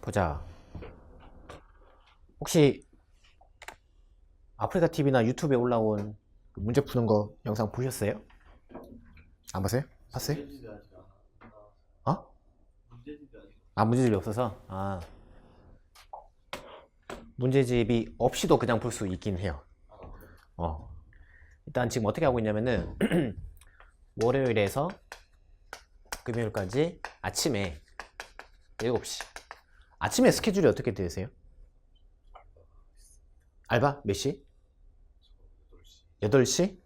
보자. 혹시 아프리카 TV나 유튜브에 올라온 그 문제 푸는 거 영상 보셨어요? 안 봤어요? 봤어요? 어? 아, 문제집이 없어서? 아, 문제집이 없이도 그냥 볼 수 있긴 해요. 일단 지금 어떻게 하고 있냐면은 월요일에서 금요일까지 아침에 7시. 아침에 스케줄이 어떻게 되세요? 알바? 몇 시? 8시?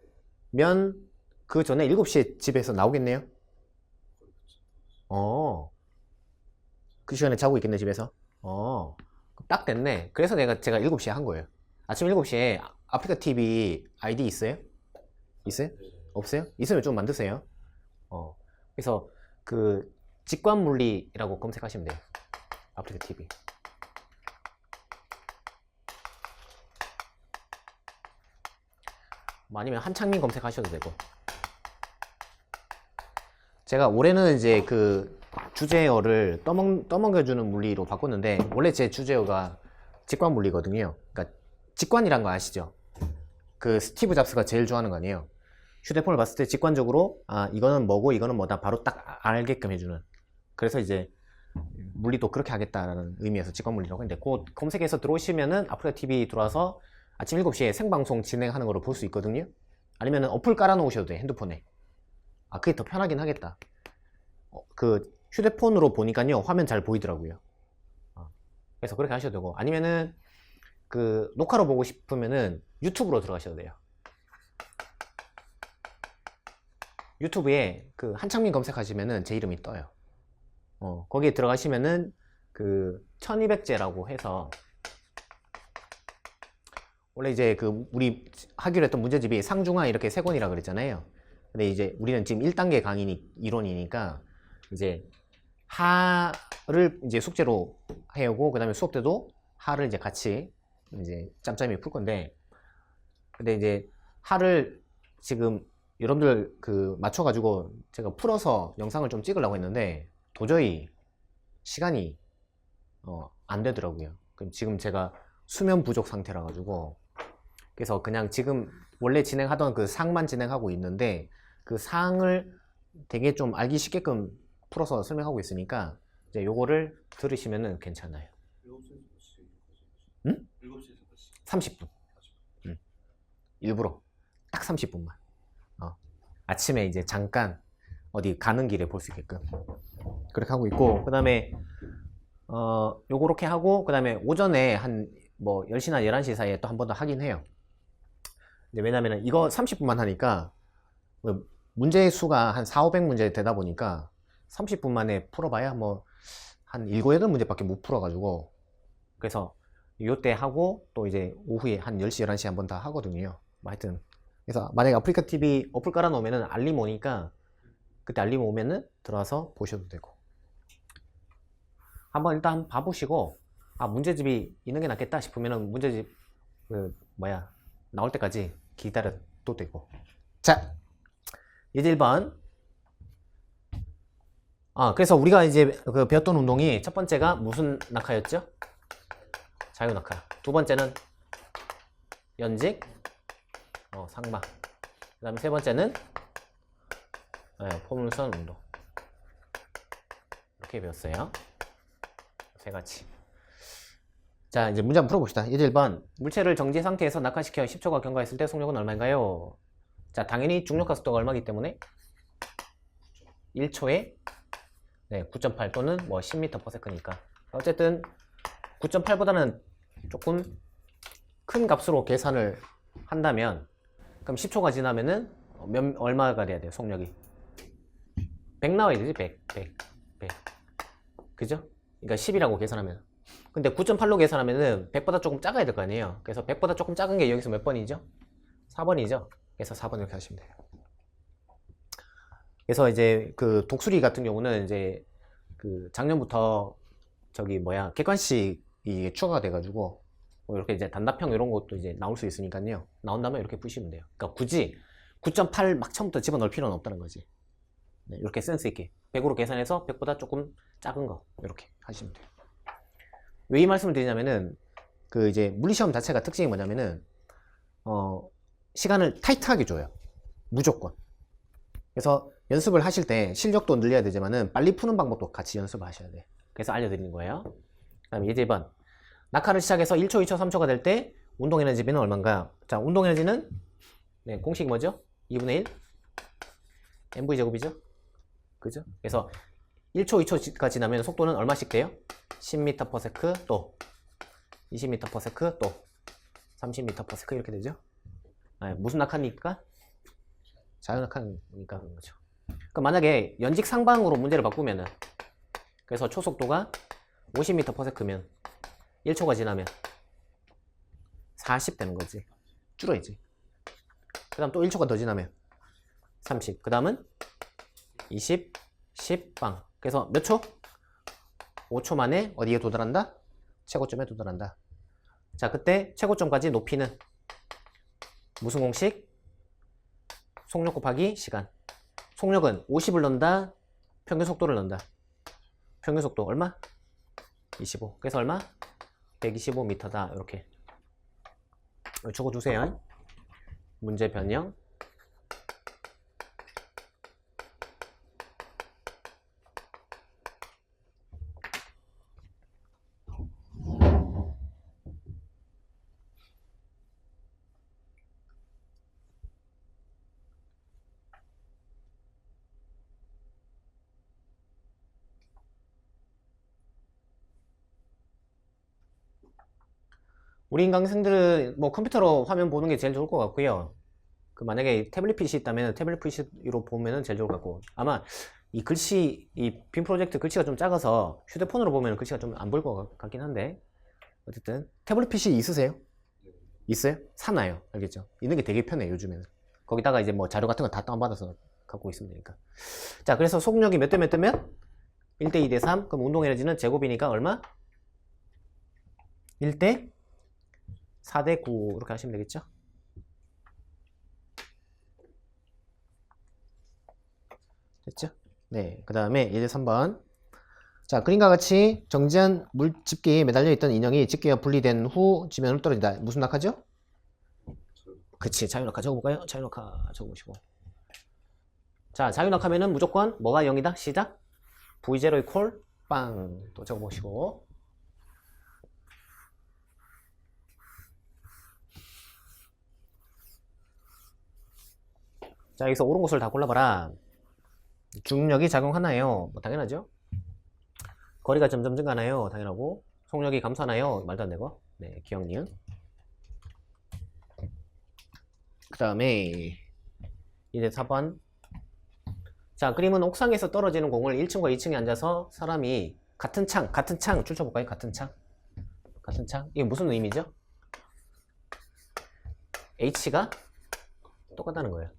면 그 전에 7시에 집에서 나오겠네요? 그 시간에 자고 있겠네, 집에서? 딱 됐네. 그래서 제가 7시에 한 거예요. 아침 7시에 아프리카 TV 아이디 있어요? 있어요? 없어요? 있으면 좀 만드세요. 그래서 그 직관물리라고 검색하시면 돼요. 아프리카 TV. 뭐 아니면 한창민 검색하셔도 되고. 제가 올해는 이제 그 주제어를 떠먹여주는 물리로 바꿨는데, 원래 제 주제어가 직관물리거든요. 그러니까 직관이란 거 아시죠? 그 스티브 잡스가 제일 좋아하는 거 아니에요? 휴대폰을 봤을 때 직관적으로 이거는 뭐고 이거는 뭐다 바로 딱 알게끔 해주는. 그래서 이제 물리도 그렇게 하겠다라는 의미에서 직관물리라고 했는데, 그 검색해서 들어오시면은 아프리카 TV 들어와서 아침 7시에 생방송 진행하는 거를 볼 수 있거든요. 아니면은 어플 깔아 놓으셔도 돼, 핸드폰에. 그게 더 편하긴 하겠다. 그 휴대폰으로 보니까요 화면 잘 보이더라고요. 그래서 그렇게 하셔도 되고, 아니면은 그 녹화로 보고 싶으면은 유튜브로 들어가셔도 돼요. 유튜브에 그 한창민 검색하시면은 제 이름이 떠요. 거기에 들어가시면은 그 1200제라고 해서, 원래 이제 그 우리 하기로 했던 문제집이 상중하 이렇게 3권이라 그랬잖아요. 근데 이제 우리는 지금 1단계 강의 이론이니까 이제 하를 이제 숙제로 해오고, 그 다음에 수업 때도 하를 이제 같이 이제 짬짬이 풀 건데, 근데 이제 하를 지금 여러분들 그 맞춰가지고 제가 풀어서 영상을 좀 찍으려고 했는데 도저히 시간이 안 되더라고요. 그럼 지금 제가 수면 부족 상태라 가지고, 그래서 그냥 지금 원래 진행하던 그 상만 진행하고 있는데, 그 상을 되게 좀 알기 쉽게끔 풀어서 설명하고 있으니까 이제 요거를 들으시면은 괜찮아요. 7시에서 30분. 일부러 딱 30분만. 아침에 이제 잠깐 어디 가는 길에 볼 수 있게끔 그렇게 하고 있고, 그 다음에 요렇게 하고, 그 다음에 오전에 한 뭐 10시나 11시 사이에 또 한 번 더 하긴 해요. 근데 왜냐면은 이거 30분만 하니까 문제 수가 한 400~500문제 되다 보니까 30분 만에 풀어봐야 뭐 한 7~8문제밖에 못 풀어가지고, 그래서 요때 하고 또 이제 오후에 한 10시 11시 한 번 다 하거든요. 뭐 하여튼 그래서 만약에 아프리카 TV 어플 깔아 놓으면은 알림 오니까 그때 알림 오면은 들어와서 보셔도 되고, 한번 일단 봐보시고 문제집이 있는 게 낫겠다 싶으면은 문제집 그 뭐야 나올 때까지 기다려도 되고. 자, 이제 1번. 그래서 우리가 이제 그 배웠던 운동이 첫 번째가 무슨 낙하였죠? 자유 낙하. 두 번째는 연직, 상마. 그 다음에 세 번째는 포물선 운동. 이렇게 배웠어요. 세 가지. 자, 이제 문제 한번 풀어봅시다. 예제 1번. 물체를 정지 상태에서 낙하시켜 10초가 경과했을 때 속력은 얼마인가요? 자, 당연히 중력과 속도가 얼마이기 때문에 1초에 9.8 또는 뭐 10m/s니까 어쨌든 9.8보다는 조금 큰 값으로 계산을 한다면, 그럼 10초가 지나면은 얼마가 돼야 돼요? 속력이 100 나와야 되지. 100 그죠? 그러니까 10이라고 계산하면. 근데 9.8로 계산하면은 100보다 조금 작아야 될 거 아니에요. 그래서 100보다 조금 작은 게 여기서 몇 번이죠? 4번이죠. 그래서 4번 이렇게 하시면 돼요. 그래서 이제 그 독수리 같은 경우는 이제 그 작년부터 저기 뭐야 객관식이 추가가 돼가지고 뭐 이렇게 이제 단답형 이런 것도 이제 나올 수 있으니까요. 나온다면 이렇게 푸시면 돼요. 그러니까 굳이 9.8 막 처음부터 집어넣을 필요는 없다는 거지. 이렇게 센스 있게 100으로 계산해서 100보다 조금 작은 거 이렇게 하시면 돼요. 왜 이 말씀을 드리냐면은 그 이제 물리시험 자체가 특징이 뭐냐면은 시간을 타이트하게 줘요. 무조건. 그래서 연습을 하실 때 실력도 늘려야 되지만은 빨리 푸는 방법도 같이 연습을 하셔야 돼. 그래서 알려드리는 거예요. 그 다음에 예제 2번. 낙하를 시작해서 1초, 2초, 3초가 될 때 운동 에너지 B는 얼마인가? 자, 운동 에너지는 네, 공식이 뭐죠? 2분의 1 mv 제곱이죠? 그죠? 그래서 1초, 2초가 지나면 속도는 얼마씩 돼요? 10m/s 또 20m/s 또 30m/s 이렇게 되죠? 무슨 낙하니까? 자유낙하니까 그런 거죠. 그럼 만약에 연직 상방으로 문제를 바꾸면은 그래서 초속도가 50m/s면 1초가 지나면 40 되는 거지. 줄어야지. 그 다음 또 1초가 더 지나면 30. 그 다음은 20, 10, 빵. 그래서 몇 초? 5초 만에 어디에 도달한다? 최고점에 도달한다. 자, 그때 최고점까지 높이는 무슨 공식? 속력 곱하기 시간. 속력은 50을 넣는다. 평균 속도를 넣는다. 평균 속도 얼마? 25. 그래서 얼마? 125m다. 이렇게 적어주세요. 문제 변형. 우리 인강생들은 뭐 컴퓨터로 화면 보는 게 제일 좋을 것 같고요. 그 만약에 태블릿 PC 있다면 태블릿 PC로 보면은 제일 좋을 것 같고, 아마 이 글씨, 이 빔 프로젝트 글씨가 좀 작아서 휴대폰으로 보면 글씨가 좀 안 보일 것 같긴 한데, 어쨌든 태블릿 PC 있으세요? 있어요? 사나요? 알겠죠? 있는 게 되게 편해요, 요즘에는. 거기다가 이제 뭐 자료 같은 거 다 다운받아서 갖고 있으면 되니까. 자, 그래서 속력이 몇 대 몇 대면? 1대 2대 3. 그럼 운동 에너지는 제곱이니까 얼마? 1대 4대 9 이렇게 하시면 되겠죠? 됐죠? 네. 그 다음에 예제 3번. 자, 그림과 같이 정지한 물집게에 매달려 있던 인형이 집게가 분리된 후 지면으로 떨어진다. 무슨 낙하죠? 그치. 자유낙하 적어볼까요? 자유낙하 적어보시고. 자, 자유낙하면은 무조건 뭐가 0이다? 시작. V0 이퀄 빵. 또 적어보시고. 자, 여기서 옳은 곳을 다 골라봐라. 중력이 작용하나요? 뭐 당연하죠. 거리가 점점 증가하나요? 당연하고. 속력이 감소하나요? 말도 안 되고. 네, 기억니은. 그 다음에 이제 4번. 자, 그림은 옥상에서 떨어지는 공을 1층과 2층에 앉아서 사람이 같은 창 줄쳐볼까요? 같은 창. 이게 무슨 의미죠? H가 똑같다는 거예요.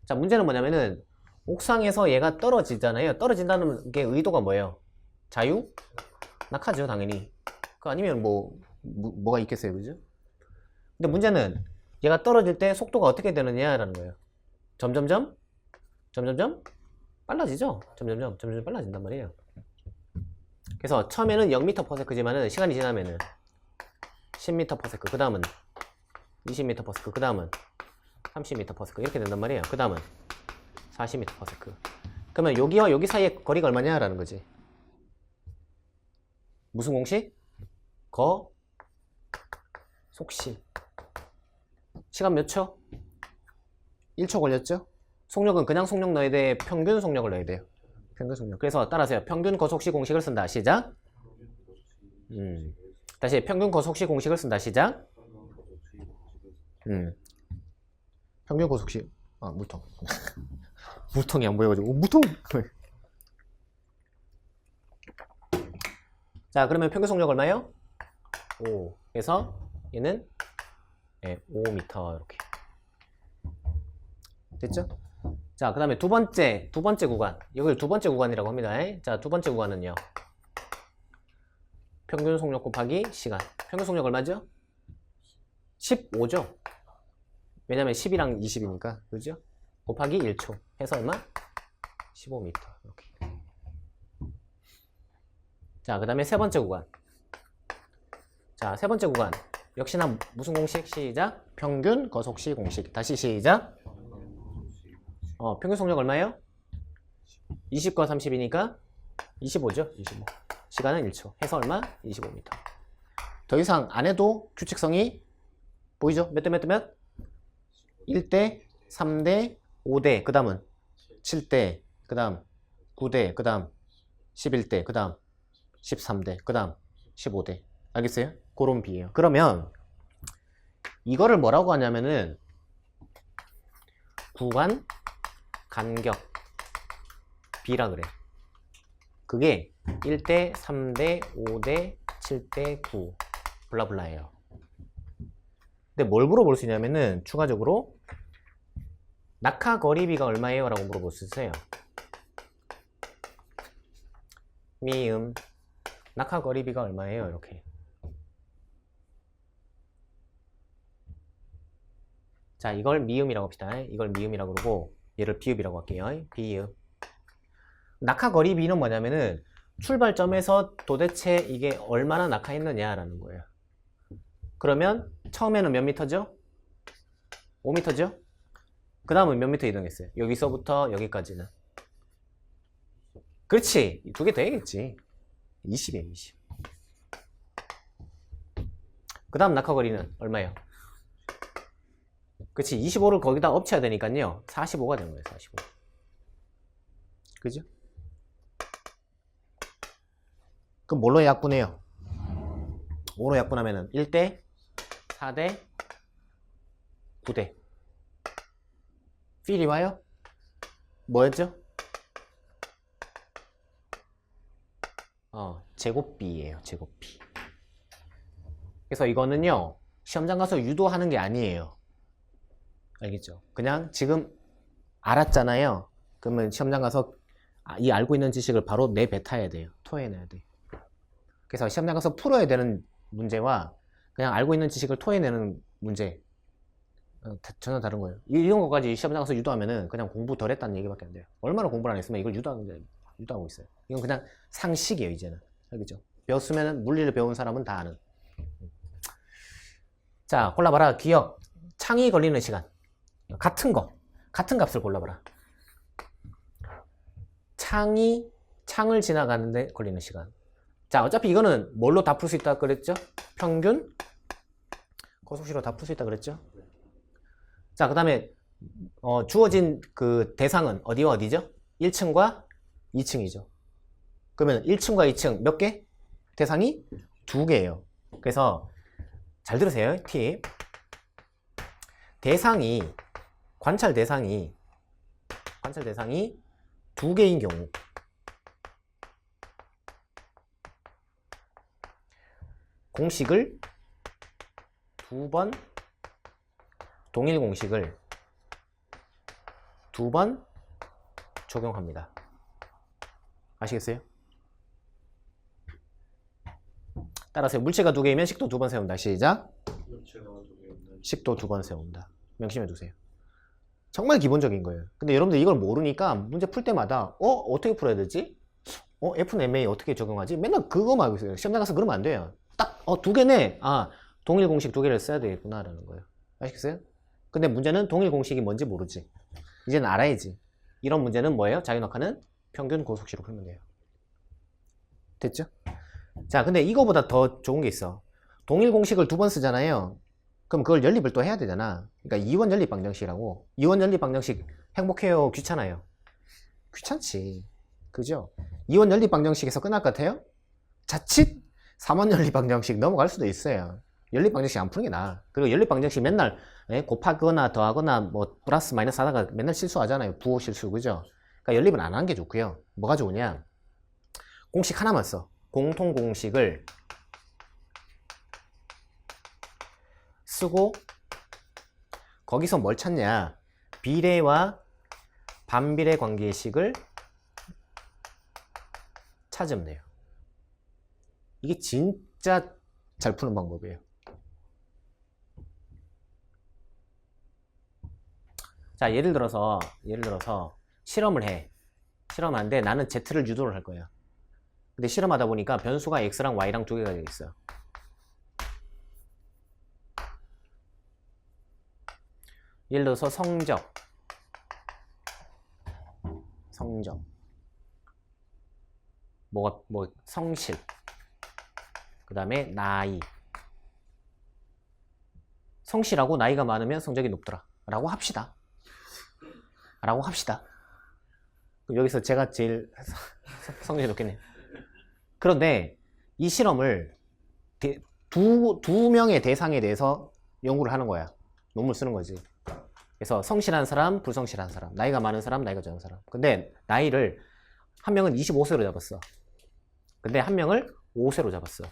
자, 문제는 뭐냐면은 옥상에서 얘가 떨어지잖아요. 떨어진다는 게 의도가 뭐예요? 자유? 낙하죠, 당연히. 그 아니면 뭐가 있겠어요, 그죠? 근데 문제는 얘가 떨어질 때 속도가 어떻게 되느냐라는 거예요. 점점점 빨라지죠? 점점점 빨라진단 말이에요. 그래서 처음에는 0m/s지만은 시간이 지나면은 10m/s, 그 다음은 20m/s, 그 다음은 30m/s 이렇게 된단 말이에요. 그 다음은 40m/s. 그러면 여기와 여기 사이의 거리가 얼마냐라는 거지. 무슨 공식? 속시. 시간 몇 초? 1초 걸렸죠? 속력은 그냥 속력 넣어야 돼? 평균 속력을 넣어야 돼요? 평균 속력. 그래서 따라서요. 평균 거속시 공식을 쓴다. 시작. 다시 평균 거속시 공식을 쓴다. 시작. 평균 거속시. 아, 물통. 물통이 안 보여가지고. 물통! 자, 그러면 평균 속력 얼마예요? 5. 그래서 얘는 5m 이렇게. 됐죠? 자, 그 다음에 두 번째 구간. 이걸 두 번째 구간이라고 합니다. 자, 두 번째 구간은요. 평균 속력 곱하기 시간. 평균 속력 얼마죠? 15죠? 왜냐면 10이랑 20이니까. 그죠? 곱하기 1초. 해서 얼마? 15m. 이렇게. 자, 그 다음에 세 번째 구간. 자, 세 번째 구간. 역시나 무슨 공식? 시작. 평균 거속시 공식. 다시 시작. 평균 속력 얼마예요? 20과 30이니까 25죠. 25. 시간은 1초. 해서 얼마? 25m. 더 이상 안 해도 규칙성이 보이죠? 몇 대 몇 대 몇? 1대, 3대, 5대, 그 다음은 7대, 그 다음 9대, 그 다음 11대, 그 다음 13대, 그 다음 15대. 알겠어요? 그런 비예요. 그러면 이거를 뭐라고 하냐면은 구간 간격 비라 그래. 그게 1대, 3대, 5대, 7대, 9 블라블라예요. 근데 뭘 물어볼 수 있냐면은 추가적으로 낙하 거리비가 얼마예요? 라고 물어볼 수 있어요. 미음 낙하 거리비가 얼마예요? 이렇게. 자, 이걸 미음이라고 합시다. 이걸 미음이라고 그러고 얘를 비읍이라고 할게요. 비읍. 낙하 거리비는 뭐냐면은 출발점에서 도대체 이게 얼마나 낙하했느냐라는 거예요. 그러면 처음에는 몇 미터죠? 5미터죠? 그 다음은 몇 미터 이동했어요? 여기서부터 여기까지는. 그렇지. 두 개 더해야겠지. 20이에요, 20. 그 다음 낙하거리는 얼마예요? 그렇지. 25를 거기다 엎쳐야 되니까요. 45가 되는 거예요, 45. 그죠? 그럼 뭘로 약분해요? 5로 약분하면은 1대, 4대, 9대. 필이 와요? 뭐였죠? 제곱비예요, 제곱비. 그래서 이거는요, 시험장 가서 유도하는 게 아니에요. 알겠죠? 그냥 지금 알았잖아요. 그러면 시험장 가서 이 알고 있는 지식을 바로 내뱉어야 돼요. 토해내야 돼. 그래서 시험장 가서 풀어야 되는 문제와 그냥 알고 있는 지식을 토해내는 문제 전혀 다른 거예요. 이런 것까지 시험장 가서 유도하면은 그냥 공부 덜 했다는 얘기밖에 안 돼요. 얼마나 공부를 안 했으면 이걸 유도하고 있어요. 이건 그냥 상식이에요, 이제는. 알겠죠? 배웠으면은 물리를 배운 사람은 다 아는. 자, 골라봐라. 기억. 창이 걸리는 시간. 같은 값을 골라봐라. 창을 지나가는데 걸리는 시간. 자, 어차피 이거는 뭘로 다 풀 수 있다 그랬죠? 평균 거속시로 다 풀 수 있다 그랬죠? 자, 그 다음에 주어진 그 대상은 어디와 어디죠? 1층과 2층이죠. 그러면 1층과 2층 몇 개? 대상이 2개예요. 그래서 잘 들으세요. 팁. 관찰 대상이 2개인 경우 공식을 동일 공식을 2번 적용합니다. 아시겠어요? 따라서 물체가 2개이면 식도 2번 세운다. 시작. 식도 2번 세운다. 명심해 두세요. 정말 기본적인 거예요. 근데 여러분들 이걸 모르니까 문제 풀 때마다 어떻게 풀어야 되지? F는 MA 어떻게 적용하지? 맨날 그거만 하고 있어요. 시험장 가서 그러면 안 돼요. 딱 2개네. 동일 공식 2개를 써야 되겠구나 라는 거예요. 아시겠어요? 근데 문제는 동일 공식이 뭔지 모르지. 이제는 알아야지. 이런 문제는 뭐예요? 자유낙하는 평균 고속시로 풀면 돼요. 됐죠? 자, 근데 이거보다 더 좋은 게 있어. 동일 공식을 2번 쓰잖아요. 그럼 그걸 연립을 또 해야 되잖아. 그러니까 이원 연립 방정식이라고. 이원 연립 방정식 행복해요? 귀찮아요? 귀찮지. 그죠? 이원 연립 방정식에서 끝날 것 같아요? 자칫 3원 연립 방정식 넘어갈 수도 있어요. 연립 방정식 안 푸는 게 나아. 그리고 연립 방정식 맨날 곱하거나 더하거나 뭐 플러스 마이너스 하다가 맨날 실수하잖아요. 부호 실수. 그죠? 그러니까 연립은 안 하는 게 좋고요. 뭐가 좋으냐? 공식 하나만 써. 공통 공식을 쓰고 거기서 뭘 찾냐? 비례와 반비례 관계식을 찾으면 돼요. 이게 진짜 잘 푸는 방법이에요. 자, 예를 들어서 실험을 해. 실험하는데 나는 Z를 유도를 할 거예요. 근데 실험하다 보니까 변수가 X랑 Y랑 2개가 되어 있어요. 예를 들어서 성적. 성실. 그 다음에 나이. 성실하고 나이가 많으면 성적이 높더라. 라고 합시다. 그럼 여기서 제가 제일 성적이 높겠네요. 그런데 이 실험을 두 명의 대상에 대해서 연구를 하는 거야. 논문을 쓰는 거지. 그래서 성실한 사람, 불성실한 사람, 나이가 많은 사람, 나이가 적은 사람. 근데 나이를 한 명은 25세로 잡았어. 근데 한 명을 5세로 잡았어.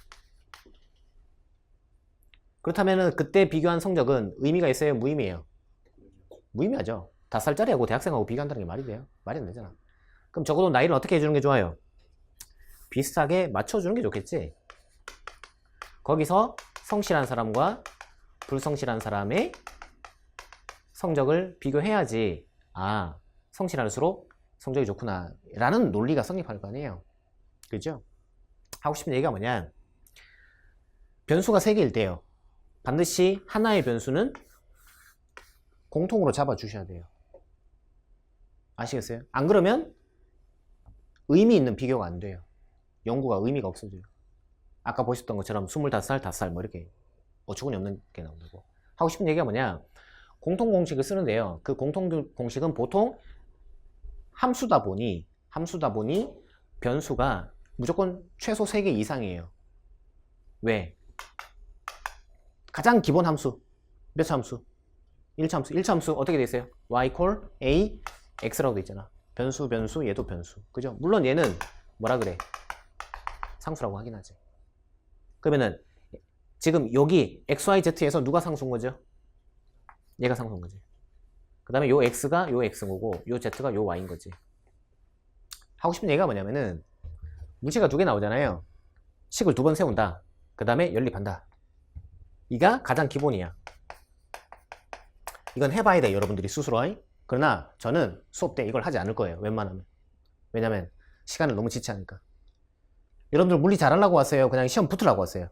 그렇다면 그때 비교한 성적은 의미가 있어요? 무의미해요? 무의미하죠. 5살짜리하고 대학생하고 비교한다는 게 말이 돼요? 말이 안 되잖아. 그럼 적어도 나이를 어떻게 해주는 게 좋아요? 비슷하게 맞춰주는 게 좋겠지. 거기서 성실한 사람과 불성실한 사람의 성적을 비교해야지, 아, 성실할수록 성적이 좋구나 라는 논리가 성립할 거 아니에요. 그죠? 하고 싶은 얘기가 뭐냐, 변수가 3개일 때요, 반드시 하나의 변수는 공통으로 잡아주셔야 돼요. 아시겠어요? 안 그러면 의미 있는 비교가 안 돼요. 연구가 의미가 없어져요. 아까 보셨던 것처럼 25살, 5살 뭐 이렇게 어처구니 없는 게 나온다고. 하고 싶은 얘기가 뭐냐, 공통공식을 쓰는데요, 그 공통공식은 보통 함수다 보니 변수가 무조건 최소 3개 이상이에요. 왜? 가장 기본 함수, 몇 차 함수? 1차 함수. 1차 함수 어떻게 돼 있어요? y equal a x라고 돼 있잖아. 변수, 얘도 변수. 그죠? 물론 얘는 뭐라 그래? 상수라고 하긴 하지. 그러면은 지금 여기 x, y, z에서 누가 상수인 거죠? 얘가 상수인 거지. 그 다음에 요 x가 요 x인 거고, 요 z가 요 y인 거지. 하고 싶은 얘기가 뭐냐면은, 문제가 2개 나오잖아요. 식을 2번 세운다. 그 다음에 연립한다. 이가 가장 기본이야. 이건 해봐야 돼, 여러분들이 스스로. 그러나 저는 수업 때 이걸 하지 않을 거예요, 웬만하면. 왜냐면 시간을 너무 지체하니까. 여러분들 물리 잘하려고 왔어요? 그냥 시험 붙으려고 왔어요?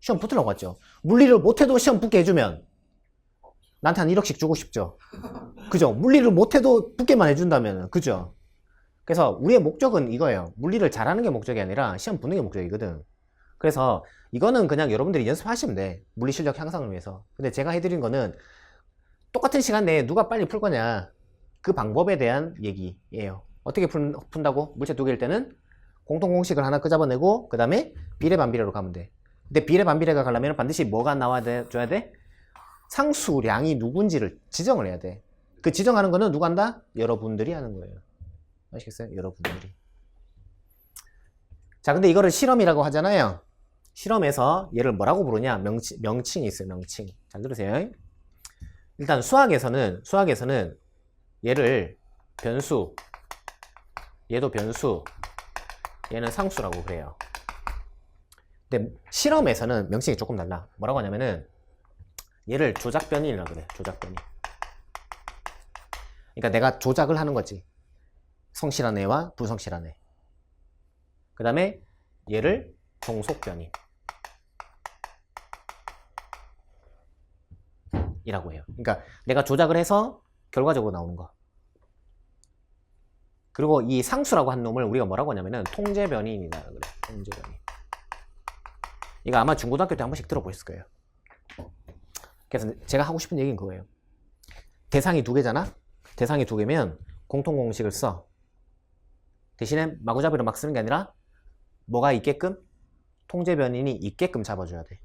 시험 붙으려고 왔죠. 물리를 못해도 시험 붙게 해주면 나한테 한 1억씩 주고 싶죠. 그죠? 물리를 못해도 붙게만 해준다면, 그죠? 그래서 우리의 목적은 이거예요. 물리를 잘하는 게 목적이 아니라 시험 붙는 게 목적이거든. 그래서 이거는 그냥 여러분들이 연습하시면 돼, 물리 실력 향상을 위해서. 근데 제가 해드린 거는 똑같은 시간 내에 누가 빨리 풀 거냐, 그 방법에 대한 얘기예요. 어떻게 푼다고? 물체 2개일 때는 공통공식을 하나 끄잡아내고 그 다음에 비례반비례로 가면 돼. 근데 비례반비례가 가려면 반드시 뭐가 나와줘야 돼? 상수량이 누군지를 지정을 해야 돼. 그 지정하는 거는 누가 한다? 여러분들이 하는 거예요. 아시겠어요? 여러분들이. 자, 근데 이거를 실험이라고 하잖아요. 실험에서 얘를 뭐라고 부르냐? 명칭이 있어요. 명칭. 잘 들으세요. 일단 수학에서는 얘를 변수, 얘도 변수, 얘는 상수라고 그래요. 근데 실험에서는 명칭이 조금 달라. 뭐라고 하냐면은 얘를 조작변이라고 그래. 조작변이. 그러니까 내가 조작을 하는 거지. 성실한 애와 불성실한 애. 그 다음에 얘를 종속변이 이라고 해요. 그러니까 내가 조작을 해서 결과적으로 나오는 거. 그리고 이 상수라고 한 놈을 우리가 뭐라고 하냐면은 통제변이이다 그래. 통제변이. 이거 아마 중고등학교 때 한 번씩 들어보셨을 거예요. 그래서 제가 하고 싶은 얘기는 그거예요. 대상이 2개잖아? 대상이 2개면 공통공식을 써. 대신에 마구잡이로 막 쓰는 게 아니라 뭐가 있게끔? 통제변인이 있게끔 잡아줘야 돼.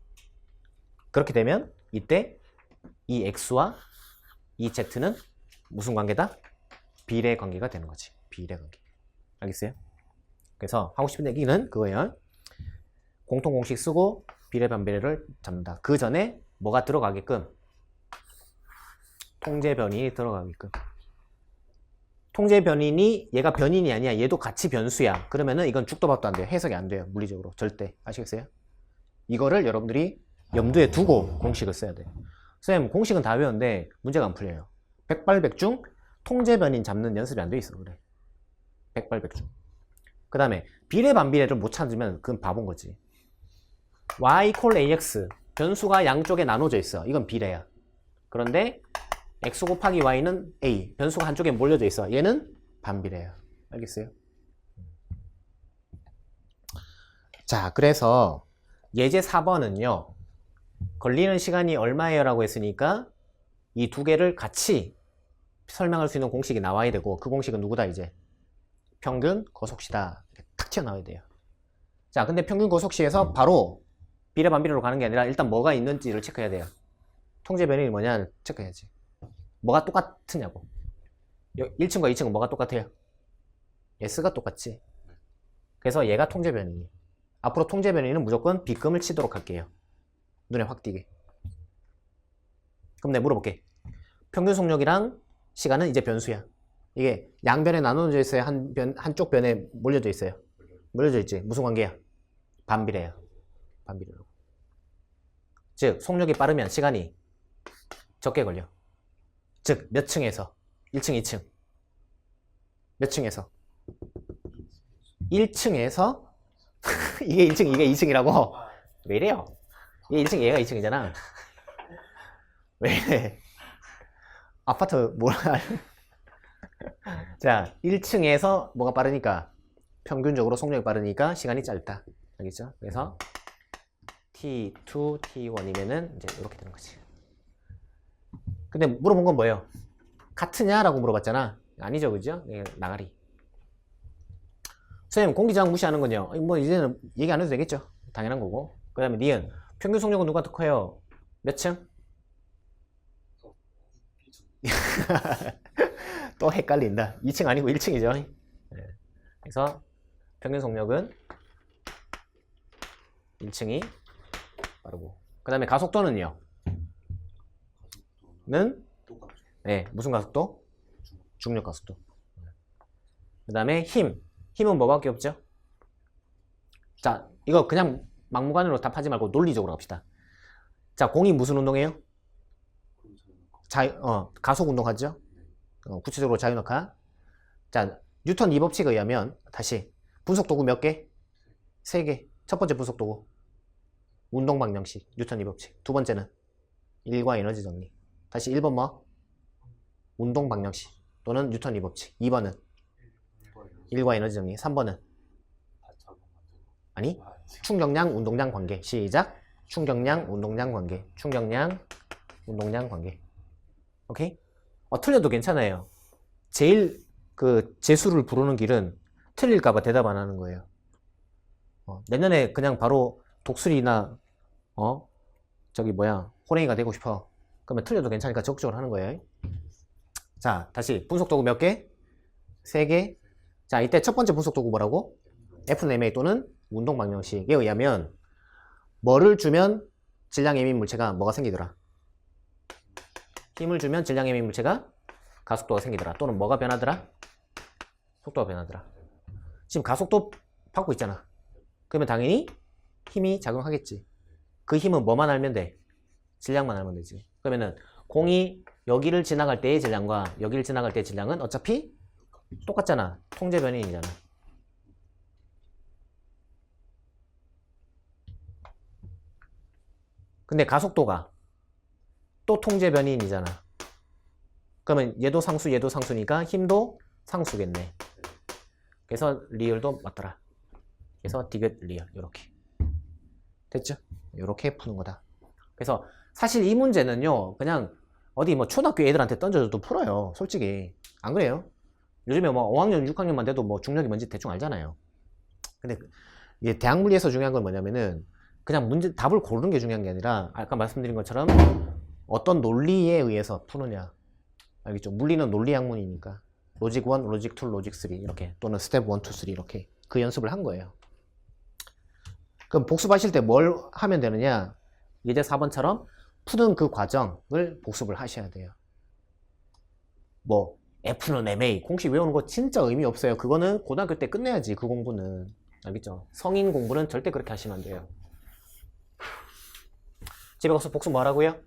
그렇게 되면 이때 이 x와 이 z는 무슨 관계다? 비례 관계가 되는 거지. 비례 관계. 알겠어요? 그래서 하고 싶은 얘기는 그거예요. 공통공식 쓰고 비례반비례를 잡는다. 그 전에 뭐가 들어가게끔? 통제변인이 들어가게끔. 통제변인이 얘가 변인이 아니야. 얘도 같이 변수야. 그러면은 이건 죽도 밥도 안 돼요. 해석이 안 돼요. 물리적으로. 절대. 아시겠어요? 이거를 여러분들이 염두에 두고 공식을 써야 돼요. 쌤, 공식은 다 외웠는데 문제가 안 풀려요. 백발백중 통제변인 잡는 연습이 안 돼 있어. 그래. 백발백중. 그 다음에 비례반비례를 못 찾으면 그건 바본 거지. y equal ax. 변수가 양쪽에 나눠져 있어. 이건 비례야. 그런데 x 곱하기 y는 a. 변수가 한쪽에 몰려져 있어. 얘는 반비례해요. 알겠어요? 자, 그래서 예제 4번은요. 걸리는 시간이 얼마예요? 라고 했으니까 이 두 개를 같이 설명할 수 있는 공식이 나와야 되고 그 공식은 누구다 이제? 평균 거속시다. 탁 튀어나와야 돼요. 자, 근데 평균 거속시에서 바로 비례 반비례로 가는 게 아니라 일단 뭐가 있는지를 체크해야 돼요. 통제 변형이 뭐냐를 체크해야지. 뭐가 똑같으냐고. 1층과 2층은 뭐가 똑같아요? S가 똑같지. 그래서 얘가 통제 변형이. 앞으로 통제 변형은 무조건 빗금을 치도록 할게요. 눈에 확 띄게. 그럼 내가 물어볼게. 평균 속력이랑 시간은 이제 변수야. 이게 양변에 나눠져 있어요? 한쪽 변에 몰려져 있어요? 몰려져 있지. 무슨 관계야? 반비례야. 반비례라고. 즉 속력이 빠르면 시간이 적게 걸려. 즉 몇 층에서? 1층, 2층. 몇 층에서? 1층에서 이게 1층, 이게 2층이라고? 왜 이래요? 이게 1층, 얘가 2층이잖아. 왜 이래? 아파트 뭐라 자, 1층에서 뭐가 빠르니까 평균적으로 속력이 빠르니까 시간이 짧다. 알겠죠? 그래서 T2, T1이면은 이제 이렇게 되는 거지. 근데 물어본 건 뭐예요? 같으냐라고 물어봤잖아. 아니죠, 그죠? 나가리. 선생님, 공기저항 무시하는 건요. 뭐 이제는 얘기 안 해도 되겠죠? 당연한 거고. 그 다음에 니은 평균 속력은 누가 더 커요? 몇 층? 또 헷갈린다. 2층 아니고 1층이죠. 네. 그래서 평균 속력은 1층이 빠르고. 그 다음에 가속도는요? 네, 무슨 가속도? 중력 가속도. 그 다음에 힘은 뭐밖에 없죠? 자, 이거 그냥 막무가내로 답하지 말고 논리적으로 합시다. 자, 공이 무슨 운동해요? 가속 운동하죠? 구체적으로 자유낙하. 자, 뉴턴 2법칙에 의하면 다시 분속도구 몇 개? 3개. 첫 번째 분속도구 운동 방정식 뉴턴 2법칙. 두 번째는 일과 에너지 정리. 다시 1번 뭐? 운동 방정식 또는 뉴턴 2법칙. 2번은 일과 에너지 정리. 3번은 아니 충격량 운동량 관계. 시작. 충격량 운동량 관계. 충격량 운동량 관계. 오케이? 틀려도 괜찮아요. 제일 그 재수를 부르는 길은 틀릴까봐 대답 안 하는 거예요. 내년에 그냥 바로 독수리나 호랭이가 되고 싶어. 그러면 틀려도 괜찮으니까 적극적으로 하는 거예요. 자, 다시 분속도구 몇 개? 3개. 자, 이때 첫 번째 분속도구 뭐라고? F는 ma 또는 운동 방정식에 의하면 뭐를 주면 질량 예민 물체가 뭐가 생기더라? 힘을 주면 질량 예민 물체가 가속도가 생기더라. 또는 뭐가 변하더라? 속도가 변하더라. 지금 가속도 받고 있잖아. 그러면 당연히 힘이 작용하겠지. 그 힘은 뭐만 알면 돼? 질량만 알면 되지. 그러면은 공이 여기를 지나갈 때의 질량과 여기를 지나갈 때의 질량은 어차피 똑같잖아. 통제 변인이잖아. 근데 가속도가 또 통제 변인이잖아. 그러면 얘도 상수, 얘도 상수니까 힘도 상수겠네. 그래서 리얼도 맞더라. 그래서 디귿 리얼 이렇게 됐죠? 이렇게 푸는 거다. 그래서 사실 이 문제는요, 그냥 어디 뭐 초등학교 애들한테 던져줘도 풀어요. 솔직히 안 그래요? 요즘에 뭐 5학년, 6학년만 돼도 뭐 중력이 뭔지 대충 알잖아요. 근데 이게 대학 물리에서 중요한 건 뭐냐면은 그냥 문제 답을 고르는 게 중요한 게 아니라 아까 말씀드린 것처럼 어떤 논리에 의해서 푸느냐. 알겠죠? 물리는 논리 학문이니까 로직 1, 로직 2, 로직 3 이렇게 또는 스텝 1, 2, 3 이렇게 그 연습을 한 거예요. 그럼 복습하실 때 뭘 하면 되느냐? 예제 4번처럼 푸는 그 과정을 복습을 하셔야 돼요. 뭐 F는 MA 공식 외우는 거 진짜 의미 없어요. 그거는 고등학교 때 끝내야지. 그 공부는 알겠죠? 성인 공부는 절대 그렇게 하시면 안 돼요. 집에 가서 복습 뭐 하라고요?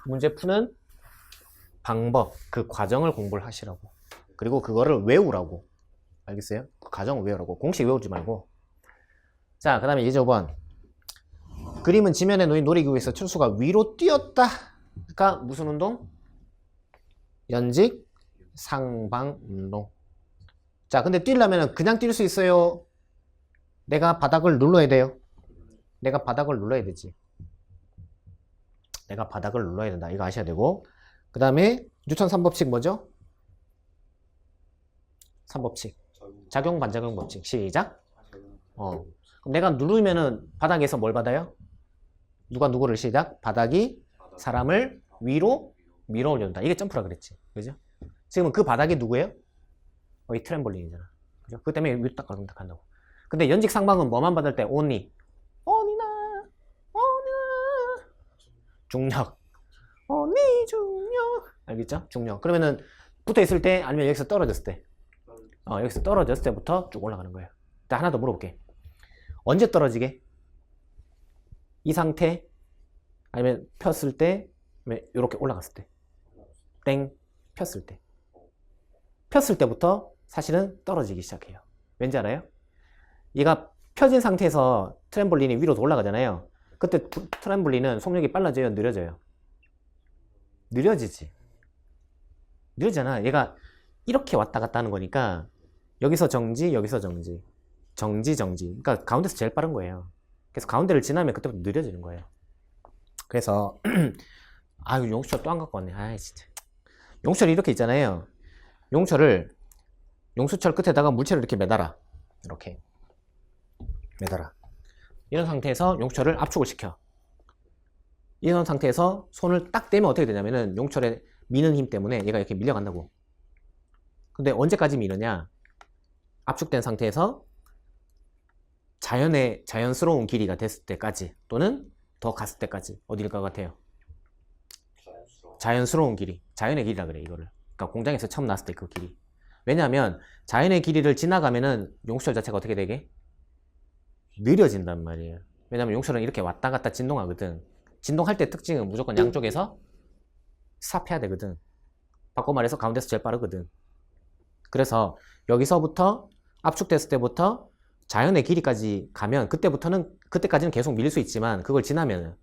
문제 푸는 방법, 그 과정을 공부를 하시라고. 그리고 그거를 외우라고. 알겠어요? 그 과정을 외우라고. 공식 외우지 말고. 자, 그 다음에 예제 5번. 그림은 지면에 놓인 놀이기구에서 철수가 위로 뛰었다. 그러니까 무슨 운동? 연직 상방 운동. 자, 근데 뛰려면 그냥 뛸 수 있어요? 내가 바닥을 눌러야 돼요? 내가 바닥을 눌러야 되지. 내가 바닥을 눌러야 된다. 이거 아셔야 되고. 그 다음에 뉴턴 3법칙 뭐죠? 3법칙. 작용, 반작용 법칙. 시작. 그럼 내가 누르면은 바닥에서 뭘 받아요? 누가 누구를 시작? 바닥이 사람을 위로 밀어 올려준다. 이게 점프라 그랬지. 그죠? 지금은 그 바닥이 누구예요? 이 트램볼린이잖아. 그죠? 그 때문에 위로 딱 간다고. 근데 연직 상방은 뭐만 받을 때? only. 중력. 중력. 알겠죠? 중력. 그러면은 붙어 있을 때 아니면 여기서 떨어졌을 때. 여기서 떨어졌을 때부터 쭉 올라가는 거예요. 일단 하나 더 물어볼게. 언제 떨어지게? 이 상태? 아니면 폈을 때? 아니면 이렇게 올라갔을 때? 땡. 폈을 때. 폈을 때부터 사실은 떨어지기 시작해요. 왠지 알아요? 얘가 펴진 상태에서 트램볼린이 위로 올라가잖아요. 그때 트램볼린은 속력이 빨라져요? 느려져요? 느려지지. 느려지잖아. 얘가 이렇게 왔다 갔다 하는 거니까 여기서 정지, 여기서 정지. 정지, 정지. 그러니까 가운데서 제일 빠른 거예요. 그래서 가운데를 지나면 그때부터 느려지는 거예요. 그래서 아유, 용수철 또 안 갖고 왔네. 아이 진짜. 용수철이 이렇게 있잖아요. 용수철을 용수철 끝에다가 물체를 이렇게 매달아. 이렇게 매달아. 이런 상태에서 용수철을 압축을 시켜. 이런 상태에서 손을 딱 떼면 어떻게 되냐면은 용철에 미는 힘 때문에 얘가 이렇게 밀려간다고. 근데 언제까지 미느냐? 압축된 상태에서 자연스러운 길이가 됐을 때까지 또는 더 갔을 때까지. 어디일 것 같아요? 자연스러운 길이. 자연의 길이라 그래 이거를. 그러니까 공장에서 처음 나왔을 때 그 길이. 왜냐하면 자연의 길이를 지나가면은 용수철 자체가 어떻게 되게? 느려진단 말이에요. 왜냐하면 용수철은 이렇게 왔다 갔다 진동하거든. 진동할 때 특징은 무조건 양쪽에서 스탑해야 되거든. 바꿔 말해서 가운데서 제일 빠르거든. 그래서 여기서부터 압축됐을 때부터 자연의 길이까지 가면 그때까지는 계속 밀 수 있지만 그걸 지나면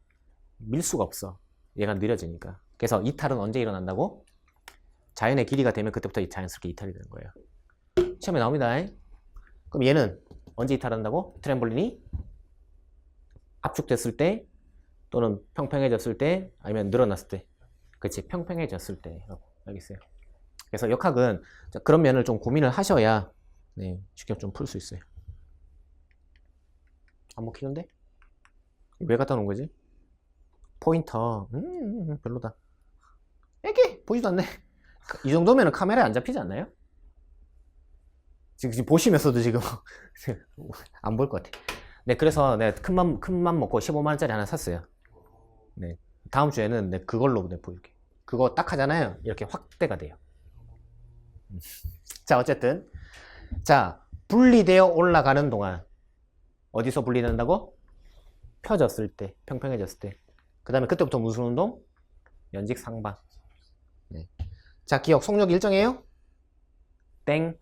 밀 수가 없어. 얘가 느려지니까. 그래서 이탈은 언제 일어난다고? 자연의 길이가 되면 그때부터 자연스럽게 이탈이 되는 거예요. 시험에 나옵니다. 그럼 얘는 언제 이탈한다고? 트램볼린이 압축됐을 때 또는 평평해졌을 때 아니면 늘어났을 때. 그렇지, 평평해졌을 때. 알겠어요? 그래서 역학은 그런 면을 좀 고민을 하셔야 쉽게 좀 풀 수 있어요. 안 먹히는데? 왜 갖다 놓은 거지? 포인터. 별로다. 이게 보지도 않네. 이 정도면 카메라에 안 잡히지 않나요? 지금 보시면서도 지금 안 볼 것 같아. 네, 그래서 내가 큰맘 먹고 15만원짜리 하나 샀어요. 네, 다음 주에는 그걸로 보여줄게. 그거 딱 하잖아요. 이렇게 확대가 돼요. 자, 어쨌든. 자, 분리되어 올라가는 동안 어디서 분리된다고? 펴졌을 때, 평평해졌을 때. 그 다음에 그때부터 무슨 운동? 연직 상방. 네. 자, 기억, 속력 일정해요? 땡.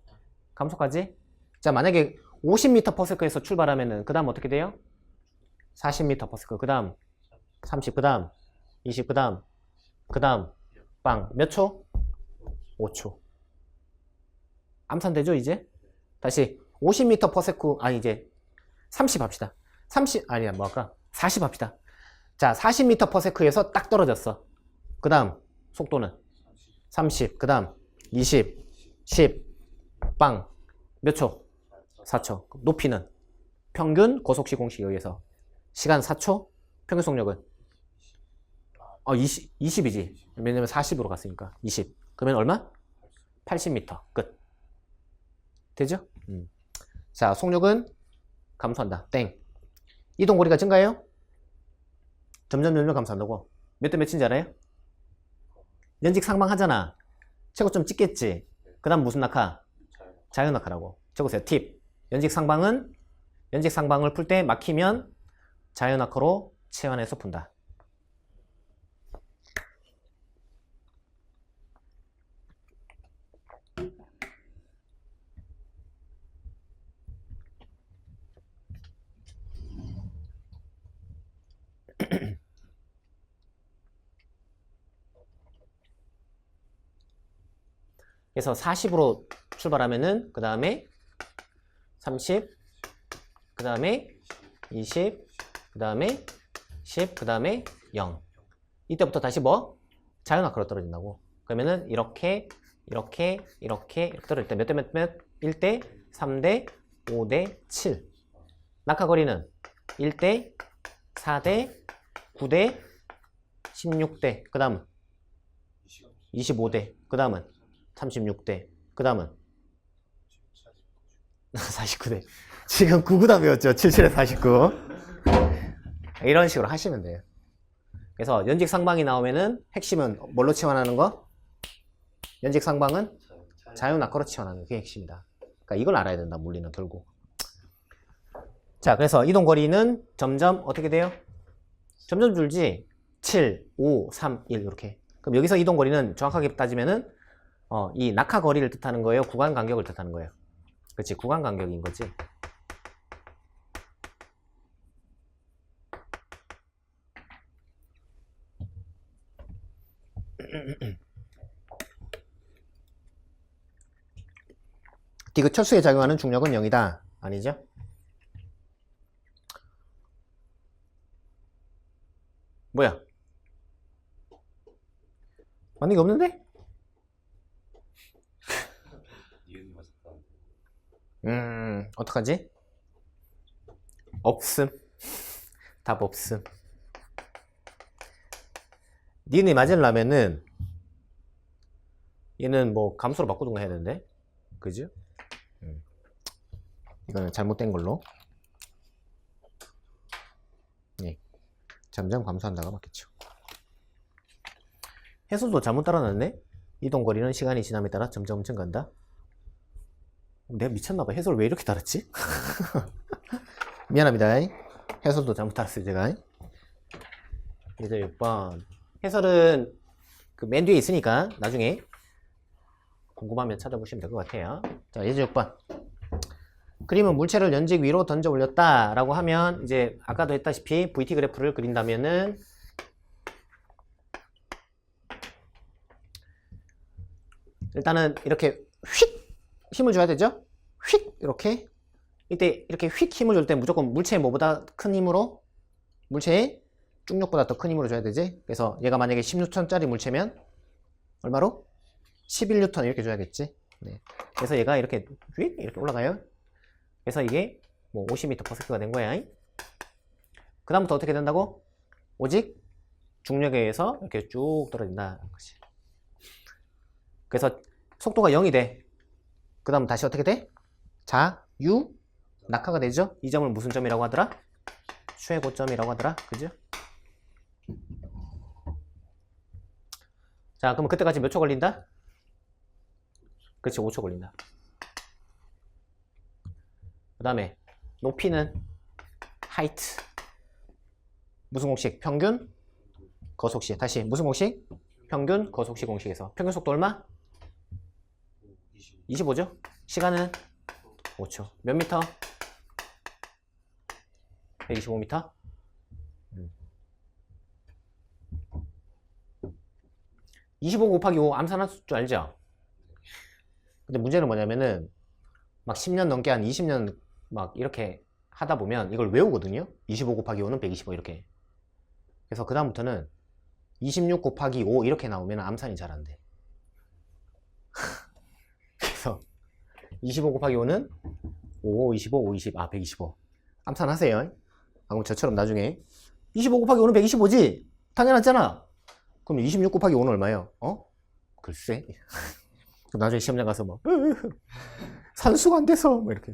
감속하지? 자, 만약에 50m/s에서 출발하면은 그 다음 어떻게 돼요? 40m/s. 그 다음 30, 그 다음 20, 그 다음 빵. 몇 초? 5초. 암산되죠, 이제? 다시 50m/s, 아니 이제 30 합시다. 30, 아니야, 뭐 할까? 40 합시다. 자, 40m/s에서 딱 떨어졌어. 그 다음 속도는 30, 그 다음 20, 10, 빵. 몇 초? 4초. 높이는 평균 고속시 공식에 의해서 시간 4초, 평균 속력은 20이지. 왜냐면 40으로 갔으니까 20. 그러면 얼마? 80m. 끝. 되죠? 자, 속력은 감소한다. 땡. 이동 거리가 증가해요? 점점 감소한다고. 몇 대 몇인지 알아요? 연직 상방하잖아. 최고점 찍겠지. 그 다음 무슨 낙하? 자연 낙하라고. 적으세요. 팁. 연직 상방을 풀 때 막히면 자연 낙하로 치환해서 푼다. 그래서 40으로 출발하면은 그 다음에 30, 그 다음에 20, 그 다음에 10, 그 다음에 0. 이때부터 다시 뭐? 자연악화로 떨어진다고. 그러면은 이렇게 떨어질 때 몇 대 몇? 1대 3대 5대 7. 낙하거리는 1대 4대 9대 16대. 그 다음은 25대. 그 다음은 36대. 그 다음은 49대. 지금 99다 배웠죠? 77에 49. 이런 식으로 하시면 돼요. 그래서 연직 상방이 나오면은 핵심은 뭘로 치환하는 거? 연직 상방은 자연낙하로 치환하는 게 핵심이다. 그러니까 이걸 알아야 된다, 물리는 결국. 자, 그래서 이동거리는 점점 어떻게 돼요? 점점 줄지. 7, 5, 3, 1 이렇게. 그럼 여기서 이동거리는 정확하게 따지면은 이 낙하거리를 뜻하는 거예요? 구간간격을 뜻하는 거예요? 그렇지, 구간간격인 거지. 디귿 철수에 작용하는 중력은 0이다. 아니죠? 뭐야? 맞는 게 없는데? 어떡하지? 없음. 답 없음. 니은이 맞으려면은 얘는 뭐 감수로 바꾸든가 해야 되는데, 그죠? 이거는 잘못된 걸로. 네. 점점 감소한다가 맞겠죠. 해설도 잘못 따라놨네? 이동거리는 시간이 지남에 따라 점점 증가한다. 내가 미쳤나봐. 해설 왜 이렇게 따랐지? 미안합니다. 해설도 잘못 따랐어요, 제가. 예제 6번. 해설은 그 맨 뒤에 있으니까 나중에 궁금하면 찾아보시면 될 것 같아요. 자, 예제 6번. 그림은 물체를 연직 위로 던져 올렸다 라고 하면 이제 아까도 했다시피 VT 그래프를 그린다면은 일단은 이렇게 휙 힘을 줘야 되죠? 휙 이렇게 이때 이렇게 휙 힘을 줄 때 무조건 물체의 뭐보다 큰 힘으로 물체의 중력보다 더 큰 힘으로 줘야 되지. 그래서 얘가 만약에 10N짜리 물체면 얼마로? 11N 이렇게 줘야겠지. 네. 그래서 얘가 이렇게 휙 이렇게 올라가요. 그래서 이게 뭐 50m/s가 된 거야. 그 다음부터 어떻게 된다고? 오직 중력에 의해서 이렇게 쭉 떨어진다. 그래서 속도가 0이 돼. 그 다음 다시 어떻게 돼? 자유 낙하가 되죠? 이 점을 무슨 점이라고 하더라? 최고점이라고 하더라. 그죠? 자, 그럼 그때까지 몇 초 걸린다? 그렇지, 5초 걸린다. 그 다음에 높이는 height 무슨 공식? 평균 거속시. 다시 무슨 공식? 평균 거속시 공식에서 평균 속도 얼마? 25죠? 시간은 5초. 몇 미터? 125m? 25 곱하기 5 암산할 줄 알죠? 근데 문제는 뭐냐면은 막 10년 넘게 한 20년 막 이렇게 하다 보면 이걸 외우거든요. 25 곱하기 5는 125 이렇게. 그래서 그 다음부터는 26 곱하기 5 이렇게 나오면 암산이 잘 안 돼. 그래서 25 곱하기 5는 5, 25, 5, 20, 125. 암산하세요. 방금 저처럼 나중에 25 곱하기 5는 125지? 당연하잖아. 그럼 26 곱하기 5는 얼마예요? 글쎄. 그럼 나중에 시험장 가서 뭐 산수가 안 돼서 뭐 이렇게.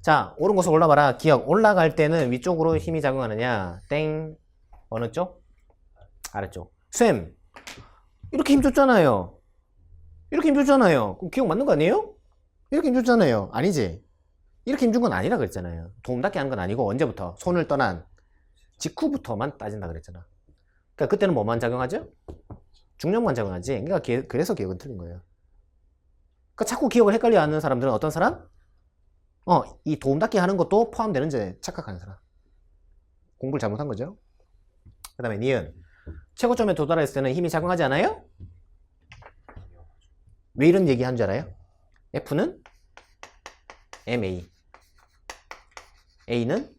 자, 오른 곳으로 올라가라. 기억. 올라갈 때는 위쪽으로 힘이 작용하느냐? 땡. 어느 쪽? 아래쪽. 쌤, 이렇게 힘 줬잖아요. 이렇게 힘 줬잖아요. 그럼 기억 맞는 거 아니에요? 이렇게 힘 줬잖아요. 아니지? 이렇게 힘 준 건 아니라 그랬잖아요. 도움 닫게 하는 건 아니고 언제부터? 손을 떠난 직후부터만 따진다 그랬잖아. 그러니까 그때는 뭐만 작용하죠? 중력만 작용하지. 그러니까 그래서 기억은 틀린 거예요. 그러니까 자꾸 기억을 헷갈려 하는 사람들은 어떤 사람? 이 도움 닫기 하는 것도 포함되는지 착각하는 사람. 공부를 잘못한 거죠. 그 다음에 니은. 최고점에 도달했을 때는 힘이 작용하지 않아요? 왜 이런 얘기 하는 줄 알아요? F는 MA, A는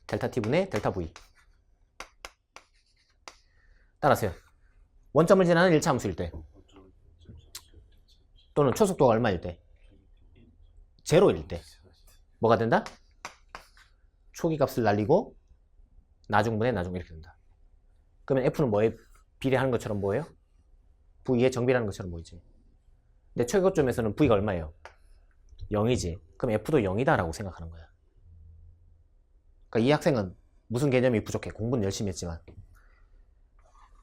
델타 T분의 델타 V. 따라서요. 원점을 지나는 1차 함수일 때 또는 초속도가 얼마일 때? 제로일 때 뭐가 된다? 초기 값을 날리고 나중분의 나중 이렇게 된다. 그러면 F는 뭐에 비례하는 것처럼 보여요? V에 정비례하는 것처럼 보이지. 근데 최고점에서는 V가 얼마예요? 0이지. 그럼 F도 0이다 라고 생각하는 거야. 그러니까 이 학생은 무슨 개념이 부족해. 공부는 열심히 했지만